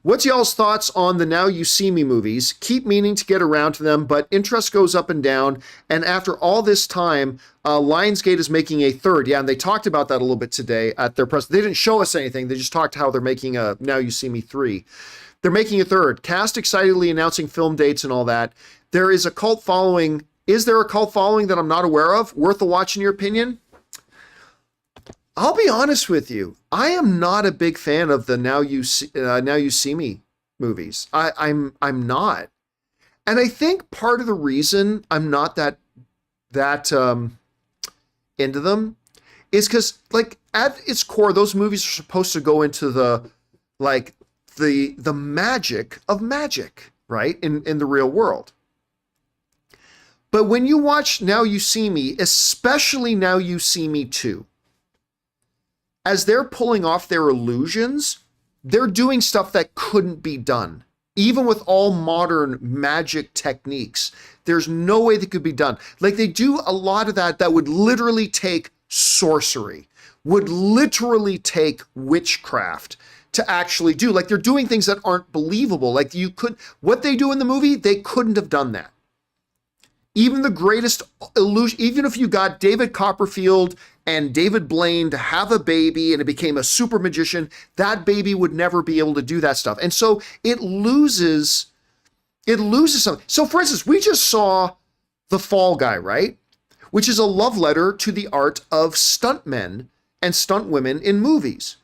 "What's y'all's thoughts on the Now You See Me movies? Keep meaning to get around to them, but interest goes up and down. And after all this time, Lionsgate is making a third." Yeah, and they talked about that a little bit today at their press. They didn't show us anything. They just talked how they're making a Now You See Me 3. They're making a third. Cast excitedly announcing film dates and all that. There is a cult following. Is there a cult following that I'm not aware of? Worth a watch in your opinion? I'll be honest with you. I am not a big fan of the Now You See Me movies. I'm not, and I think part of the reason I'm not that into them is because, like, at its core, those movies are supposed to go into the magic of magic, right? In the real world. But when you watch Now You See Me, especially Now You See Me 2. As they're pulling off their illusions, they're doing stuff that couldn't be done. Even with all modern magic techniques, there's no way that could be done. Like, they do a lot of that would literally take sorcery, would literally take witchcraft to actually do. Like, they're doing things that aren't believable. Like, what they do in the movie, they couldn't have done that. Even the greatest illusion, even if you got David Copperfield and David Blaine to have a baby and it became a super magician, that baby would never be able to do that stuff. And so it loses something. So for instance, we just saw The Fall Guy, right? Which is a love letter to the art of stuntmen and stuntwomen in movies.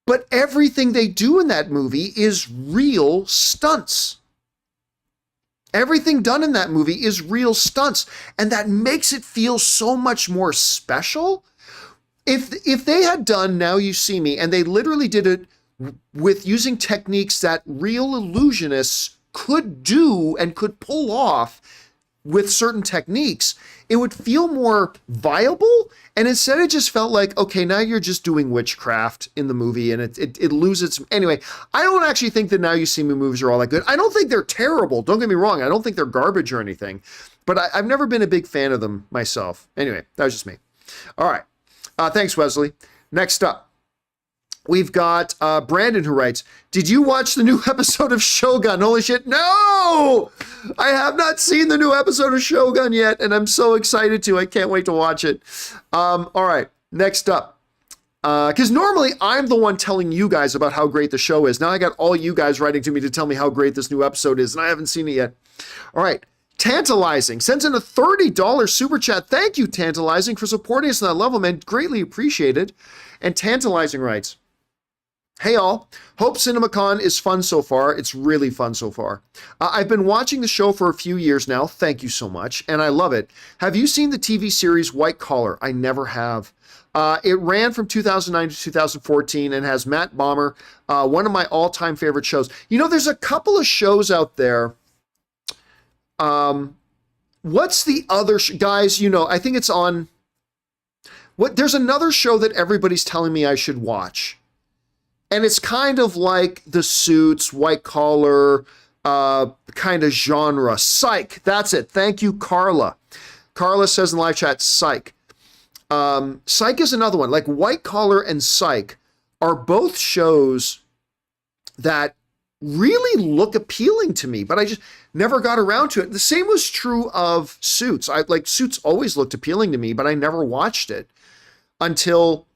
But everything they do in that movie is real stunts. Everything done in that movie is real stunts, and that makes it feel so much more special. If they had done Now You See Me, and they literally did it with using techniques that real illusionists could do and could pull off, with certain techniques, it would feel more viable. And instead it just felt like, okay, now you're just doing witchcraft in the movie and it loses. Anyway, I don't actually think that Now You See Me movies are all that good. I don't think they're terrible. Don't get me wrong. I don't think they're garbage or anything, but I've never been a big fan of them myself. Anyway, that was just me. All right. Thanks, Wesley. Next up, we've got Brandon, who writes, did you watch the new episode of Shogun? Holy shit, no! I have not seen the new episode of Shogun yet, and I'm so excited to. I can't wait to watch it. All right, next up. Because normally I'm the one telling you guys about how great the show is. Now I got all you guys writing to me to tell me how great this new episode is, and I haven't seen it yet. All right. Tantalizing sends in a $30 super chat. Thank you, Tantalizing, for supporting us on that level, man. Greatly appreciated. And Tantalizing writes, hey all, hope CinemaCon is fun so far. It's really fun so far. I've been watching the show for a few years now. Thank you so much. And I love it. Have you seen the TV series White Collar? I never have. It ran from 2009 to 2014 and has Matt Bomer, one of my all-time favorite shows. You know, there's a couple of shows out there. What's the other guys, you know, I think it's on there's another show that everybody's telling me I should watch. And it's kind of like The Suits, White Collar, kind of genre. Psych. That's it. Thank you, Carla. Carla says in live chat, Psych. Psych is another one. Like White Collar and Psych are both shows that really look appealing to me, but I just never got around to it. The same was true of Suits. Suits always looked appealing to me, but I never watched it until,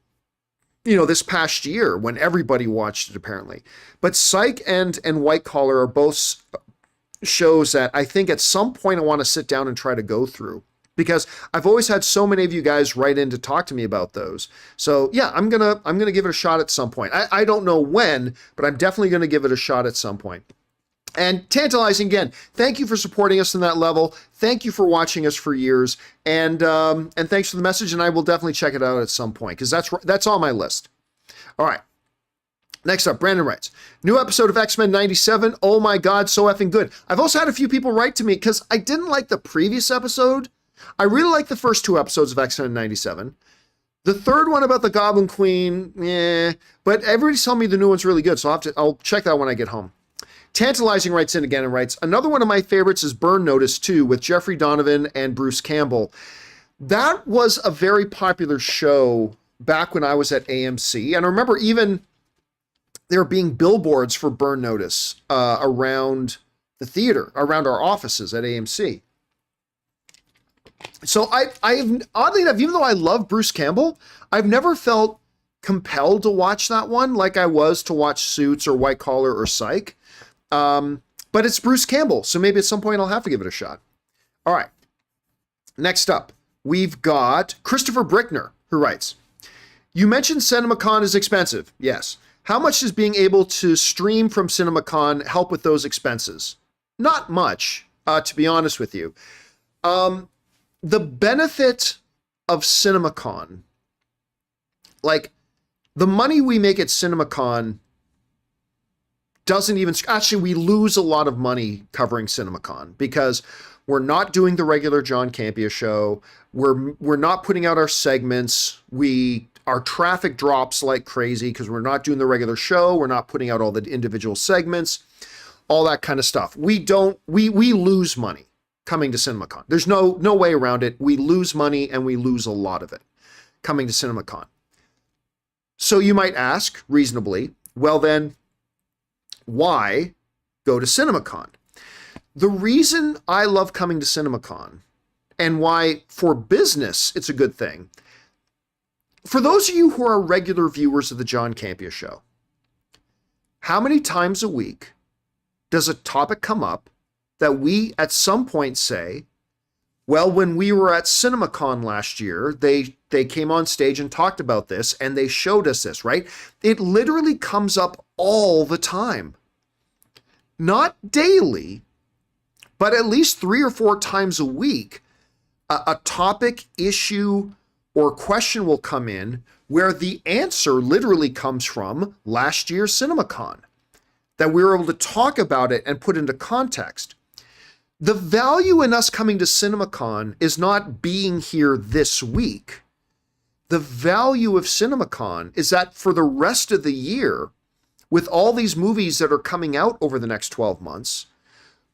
you know, this past year when everybody watched it apparently. But Psych and White Collar are both shows that I think at some point I want to sit down and try to go through, because I've always had so many of you guys write in to talk to me about those. So yeah, I'm gonna give it a shot at some point. I don't know when, but I'm definitely gonna give it a shot at some point. And Tantalizing again, thank you for supporting us on that level. Thank you for watching us for years, and thanks for the message. And I will definitely check it out at some point, because that's on my list. All right. Next up, Brandon writes, new episode of X-Men 97. Oh my God, so effing good. I've also had a few people write to me because I didn't like the previous episode. I really like the first two episodes of X-Men 97. The third one about the Goblin Queen, but everybody's telling me the new one's really good, so I'll check that when I get home. Tantalizing writes in again and writes, another one of my favorites is Burn Notice 2 with Jeffrey Donovan and Bruce Campbell. That was a very popular show back when I was at AMC, and I remember even there being billboards for Burn Notice around the theater, around our offices at AMC. So I've oddly enough, even though I love Bruce Campbell, I've never felt compelled to watch that one like I was to watch Suits or White Collar or Psych. But it's Bruce Campbell, so maybe at some point I'll have to give it a shot. All right. Next up, we've got Christopher Brickner, who writes, you mentioned CinemaCon is expensive. Yes. How much does being able to stream from CinemaCon help with those expenses? Not much, to be honest with you. The benefit of CinemaCon, like the money we make at CinemaCon doesn't even, actually we lose a lot of money covering CinemaCon because we're not doing the regular John Campea show. We're not putting out our segments. Our traffic drops like crazy because we're not doing the regular show. We're not putting out all the individual segments, all that kind of stuff. We lose money coming to CinemaCon. There's no way around it. We lose money and we lose a lot of it coming to CinemaCon. So you might ask reasonably, well then, why go to CinemaCon? The reason I love coming to CinemaCon and why for business it's a good thing, for those of you who are regular viewers of the John Campea Show, how many times a week does a topic come up that we at some point say, well, when we were at CinemaCon last year, they came on stage and talked about this and they showed us this, right? It literally comes up all the time. Not daily, but at least 3 or 4 times a week, a topic, issue, or question will come in where the answer literally comes from last year's CinemaCon, that we were able to talk about it and put into context. the value in us coming to CinemaCon is not being here this week. The value of CinemaCon is that for the rest of the year, with all these movies that are coming out over the next 12 months,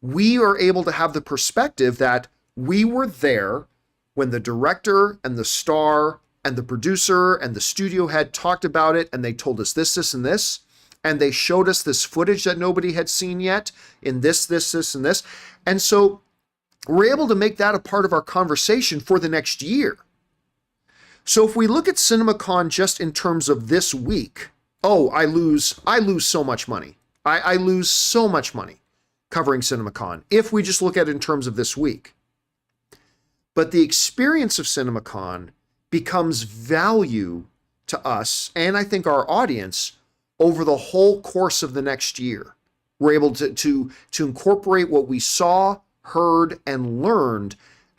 we are able to have the perspective that we were there when the director and the star and the producer and the studio head talked about it, and they told us this, this, and this, and they showed us this footage that nobody had seen yet in this, and this. And so we're able to make that a part of our conversation for the next year. So if we look at CinemaCon just in terms of this week, I lose so much money. I lose so much money covering CinemaCon if we just look at it in terms of this week. But the experience of CinemaCon becomes value to us, and I think our audience, over the whole course of the next year. We're able to incorporate what we saw, heard, and learned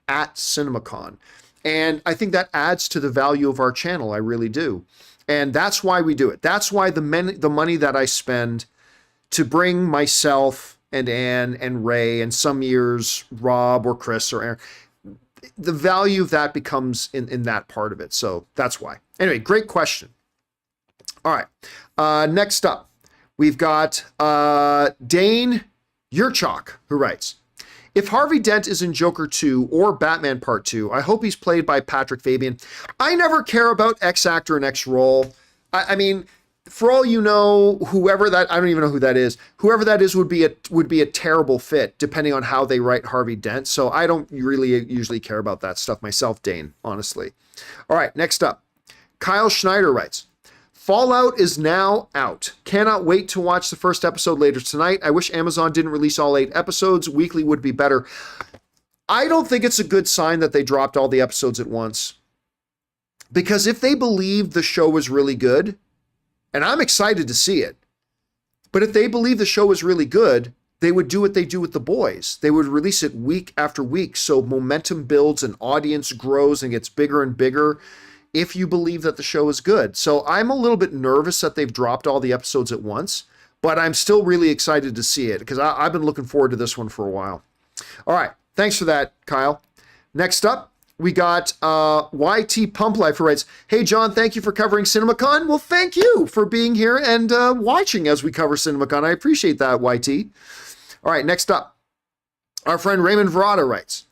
at CinemaCon. And I think that adds to the value of our channel. I really do. And that's why we do it. That's why the money that I spend to bring myself and Anne and Ray, and some years Rob or Chris or Aaron, the value of that becomes in that part of it. So that's why. Anyway, great question. All right. Next up, we've got Dane Yurchok, who writes, if Harvey Dent is in Joker 2 or Batman Part 2, I hope he's played by Patrick Fabian. I never care about X actor and X role. I mean, for all you know, whoever that, I don't even know who that is. Whoever that is would be a terrible fit, depending on how they write Harvey Dent. So I don't really usually care about that stuff myself, Dane, honestly. All right, next up. Kyle Schneider writes, Fallout is now out. Cannot wait to watch the first episode later tonight. I wish Amazon didn't release all 8 episodes. Weekly would be better. I don't think it's a good sign that they dropped all the episodes at once. Because if they believed the show was really good, and I'm excited to see it, but if they believe the show was really good, they would do what they do with The Boys. They would release it week after week, so momentum builds and audience grows and gets bigger and bigger if you believe that the show is good. So I'm a little bit nervous that they've dropped all the episodes at once, but I'm still really excited to see it because I've been looking forward to this one for a while. All right, thanks for that, Kyle. Next up, we got YT Pump Life, who writes, hey, John, thank you for covering CinemaCon. Well, thank you for being here and watching as we cover CinemaCon. I appreciate that, YT. All right, next up, our friend Raymond Verada writes,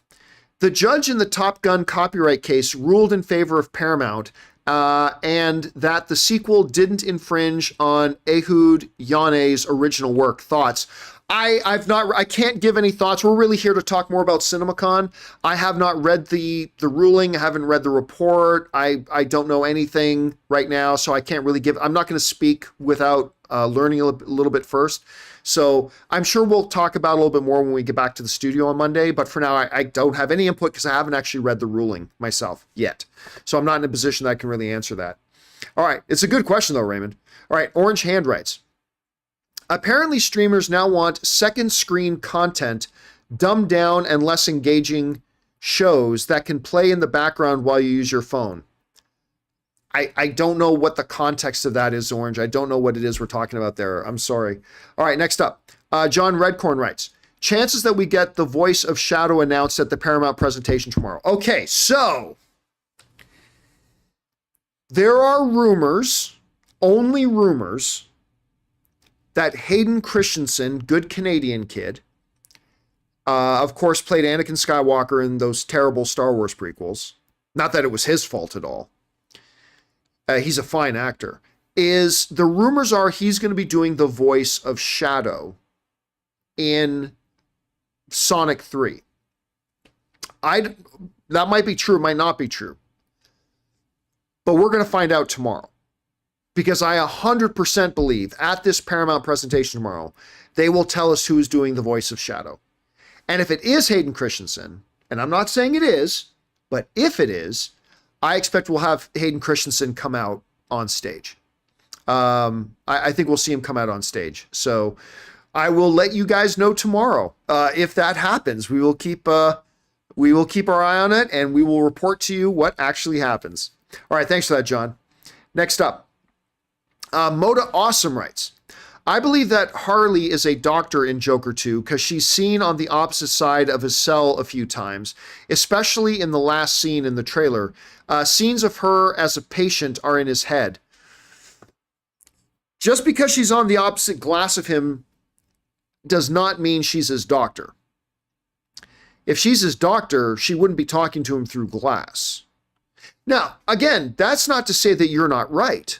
the judge in the Top Gun copyright case ruled in favor of Paramount and that the sequel didn't infringe on Ehud Yane's original work. Thoughts? I can't give any thoughts. We're really here to talk more about CinemaCon. I have not read the ruling. I haven't read the report. I don't know anything right now, so I can't really give. I'm not going to speak without learning a little bit first. So I'm sure we'll talk about it a little bit more when we get back to the studio on Monday. But for now, I don't have any input because I haven't actually read the ruling myself yet. So I'm not in a position that I can really answer that. All right. It's a good question, though, Raymond. All right. Orange Hand writes, apparently streamers now want second screen content, dumbed down and less engaging shows that can play in the background while you use your phone. I don't know what the context of that is, Orange. I don't know what it is we're talking about there. I'm sorry. All right, next up. John Redcorn writes, chances that we get the voice of Shadow announced at the Paramount presentation tomorrow. Okay, so there are rumors, only rumors, that Hayden Christensen, good Canadian kid, of course played Anakin Skywalker in those terrible Star Wars prequels. Not that it was his fault at all. He's a fine actor. The rumors are he's going to be doing the voice of Shadow in Sonic 3. That might be true, might not be true. But we're going to find out tomorrow. Because I 100% believe at this Paramount presentation tomorrow, they will tell us who's doing the voice of Shadow. And if it is Hayden Christensen, and I'm not saying it is, but if it is, I expect we'll have Hayden Christensen come out on stage. I think we'll see him come out on stage. So I will let you guys know tomorrow. If that happens, we will keep our eye on it and we will report to you what actually happens. All right. Thanks for that, John. Next up, Moda Awesome writes, I believe that Harley is a doctor in Joker 2 because she's seen on the opposite side of his cell a few times, especially in the last scene in the trailer. Scenes of her as a patient are in his head. Just because she's on the opposite glass of him does not mean she's his doctor. If she's his doctor, she wouldn't be talking to him through glass. Now, again, that's not to say that you're not right.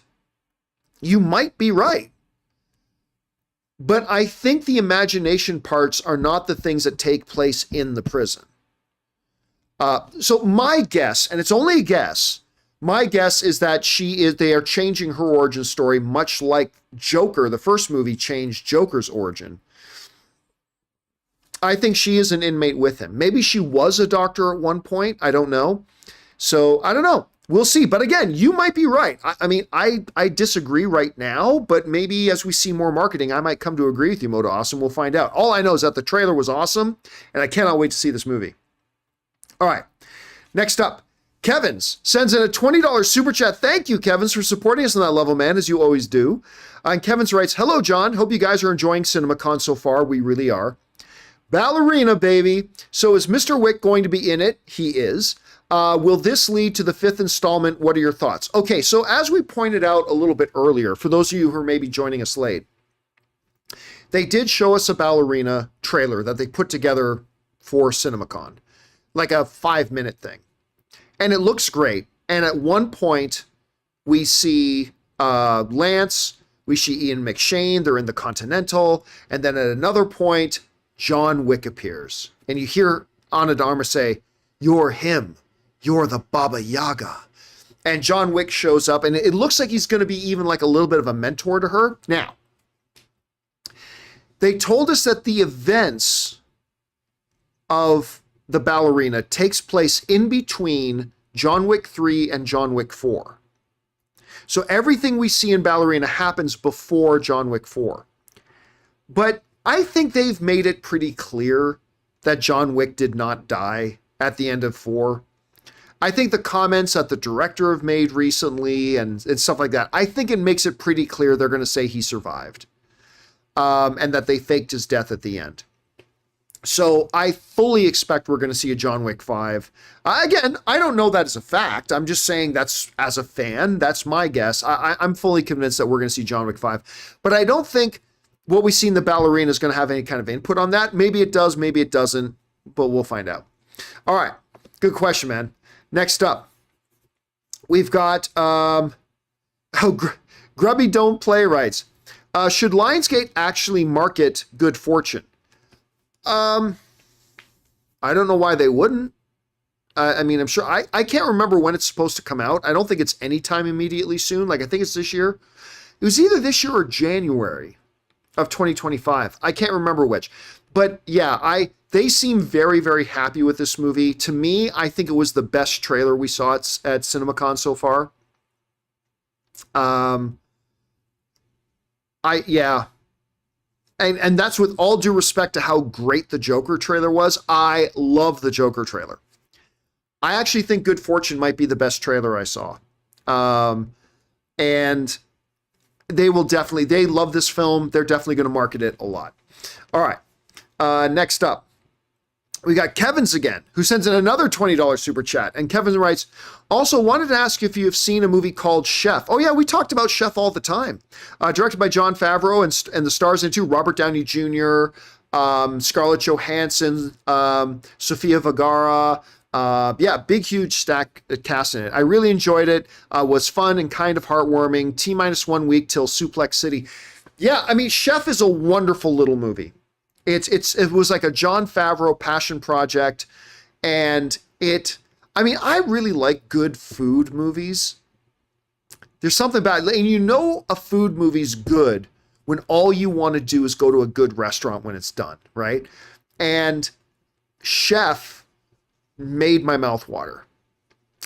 You might be right. But I think the imagination parts are not the things that take place in the prison. So my guess, and it's only a guess, my guess is that they are changing her origin story, much like Joker, the first movie, changed Joker's origin. I think she is an inmate with him. Maybe she was a doctor at one point. I don't know. So I don't know. We'll see. But again, you might be right. I mean, I disagree right now, but maybe as we see more marketing, I might come to agree with you, Moto Awesome. We'll find out. All I know is that the trailer was awesome, and I cannot wait to see this movie. All right. Next up, Kevins sends in a $20 super chat. Thank you, Kevins, for supporting us on that level, man, as you always do. And Kevins writes, hello, John. Hope you guys are enjoying CinemaCon so far. We really are. Ballerina, baby. So is Mr. Wick going to be in it? He is. Will this lead to the 5th installment? What are your thoughts? Okay, so as we pointed out a little bit earlier, for those of you who are maybe joining us late, they did show us a Ballerina trailer that they put together for CinemaCon, like a 5-minute thing. And it looks great. And at one point, we see Lance, we see Ian McShane, they're in the Continental, and then at another point, John Wick appears. And you hear Ana de Armas say, "You're him. You're the Baba Yaga." And John Wick shows up, and it looks like he's going to be even like a little bit of a mentor to her. Now, they told us that the events of the Ballerina takes place in between John Wick 3 and John Wick 4. So everything we see in Ballerina happens before John Wick 4. But I think they've made it pretty clear that John Wick did not die at the end of 4. I think the comments that the director have made recently and stuff like that, I think it makes it pretty clear they're going to say he survived. And that they faked his death at the end. So I fully expect we're going to see a John Wick 5. Again, I don't know that as a fact. I'm just saying that's, as a fan, that's my guess. I'm fully convinced that we're going to see John Wick 5. But I don't think what we see in the Ballerina is going to have any kind of input on that. Maybe it does, maybe it doesn't, but we'll find out. All right. Good question, man. Next up, we've got Grubby Don't Play writes, should Lionsgate actually market Good Fortune? I don't know why they wouldn't. I mean, I'm sure, I can't remember when it's supposed to come out. I don't think it's anytime immediately soon. Like, I think it's this year. It was either this year or January of 2025. I can't remember which. But yeah, they seem very, very happy with this movie. To me, I think it was the best trailer we saw at CinemaCon so far. Yeah. And that's with all due respect to how great the Joker trailer was. I love the Joker trailer. I actually think Good Fortune might be the best trailer I saw. And they love this film. They're definitely going to market it a lot. All right. Next up, we got Kevin's again, who sends in another $20 super chat. And Kevin writes, also wanted to ask you if you have seen a movie called Chef. Oh yeah, we talked about Chef all the time. Directed by Jon Favreau and the stars into Robert Downey Jr., Scarlett Johansson, Sofia Vergara. Yeah, big, huge stack cast in it. I really enjoyed it. Was fun and kind of heartwarming. T-1 week till Suplex City. Yeah, I mean, Chef is a wonderful little movie. It was like a Jon Favreau passion project, and I mean, I really like good food movies. There's something about it, and you know a food movie's good when all you want to do is go to a good restaurant when it's done, right? And Chef made my mouth water.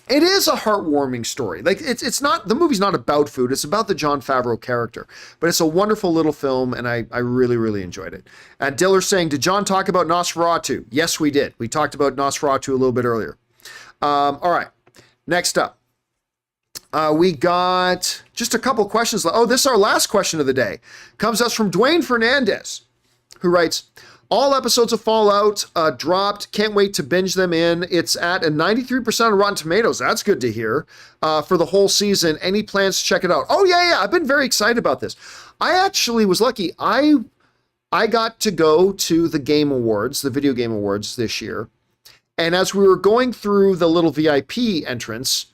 It is a heartwarming story. Like it's not, the movie's not about food. It's about the Jon Favreau character, but it's a wonderful little film. And I really, really enjoyed it. And Diller's saying, did John talk about Nosferatu? Yes, we did. We talked about Nosferatu a little bit earlier. All right. Next up, We got just a couple questions. Oh, this is our last question of the day. Comes us from Dwayne Fernandez, who writes, all episodes of Fallout dropped. Can't wait to binge them in. It's at a 93% on Rotten Tomatoes. That's good to hear. For the whole season. Any plans to check it out? Oh, yeah. I've been very excited about this. I actually was lucky. I got to go to the Game Awards, the Video Game Awards this year. And as we were going through the little VIP entrance,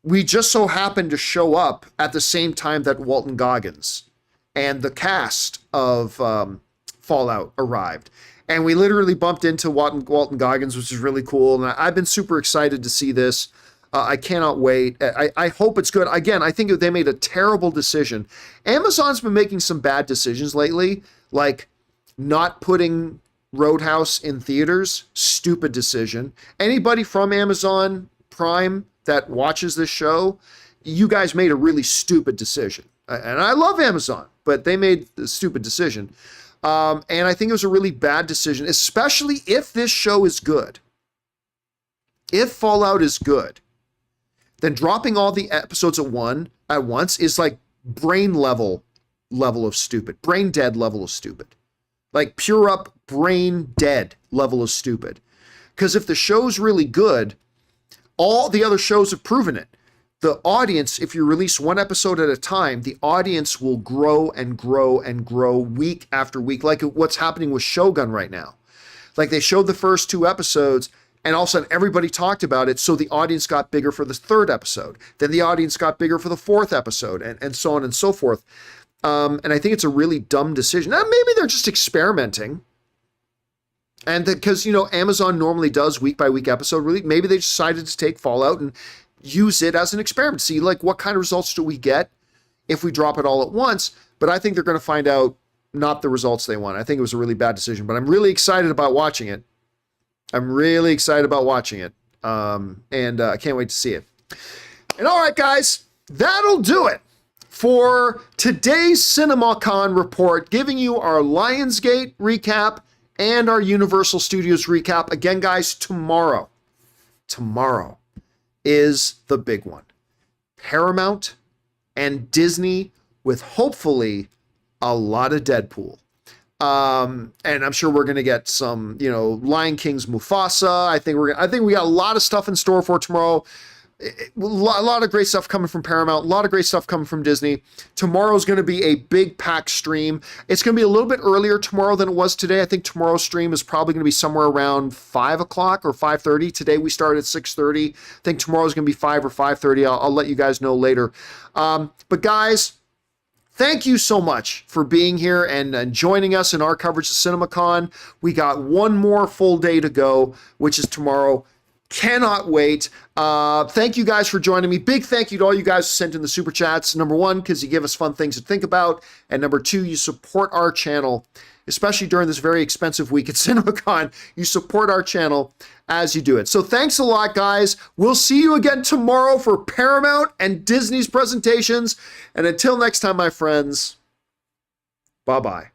we just so happened to show up at the same time that Walton Goggins and the cast of Fallout arrived. And we literally bumped into Walton Goggins, which is really cool. And I've been super excited to see this. I cannot wait. I hope it's good. Again, I think they made a terrible decision. Amazon's been making some bad decisions lately, like not putting Roadhouse in theaters. Stupid decision. Anybody from Amazon Prime that watches this show, you guys made a really stupid decision. And I love Amazon, but they made a stupid decision. And I think it was a really bad decision, especially if this show is good. If Fallout is good, then dropping all the episodes at once is like brain level of stupid, brain dead level of stupid, like pure up brain dead level of stupid. Because if the show's really good, all the other shows have proven it. The audience, if you release one episode at a time, the audience will grow and grow and grow week after week, like what's happening with Shogun right now. Like they showed the first 2 episodes, and all of a sudden everybody talked about it, so the audience got bigger for the 3rd episode. Then the audience got bigger for the 4th episode, and so on and so forth. And I think it's a really dumb decision. Now, maybe they're just experimenting. And because, Amazon normally does week by week episode release, maybe they decided to take Fallout and use it as an experiment. See, like, what kind of results do we get if we drop it all at once? But I think they're going to find out not the results they want. I think it was a really bad decision, but I'm really excited about watching it. I can't wait to see it. And all right, guys, that'll do it for today's CinemaCon report, giving you our Lionsgate recap and our Universal Studios recap. Again, guys, tomorrow is the big one. Paramount and Disney with hopefully a lot of Deadpool. And I'm sure we're going to get some, Lion King's Mufasa. I think we got a lot of stuff in store for tomorrow. A lot of great stuff coming from Paramount, a lot of great stuff coming from Disney. Tomorrow's going to be a big packed stream. It's going to be a little bit earlier tomorrow than it was today. I think tomorrow's stream is probably going to be somewhere around 5 o'clock or 5:30. Today we started at 6:30. I think tomorrow's going to be 5 or 5:30. I'll let you guys know later. But guys, thank you so much for being here and joining us in our coverage of CinemaCon. We got one more full day to go, which is tomorrow. Cannot wait. Thank you guys for joining me. Big thank you to all you guys who sent in the super chats. Number 1, because you give us fun things to think about. And number 2, you support our channel, especially during this very expensive week at CinemaCon. You support our channel as you do it. So thanks a lot, guys. We'll see you again tomorrow for Paramount and Disney's presentations. And until next time, my friends, bye-bye.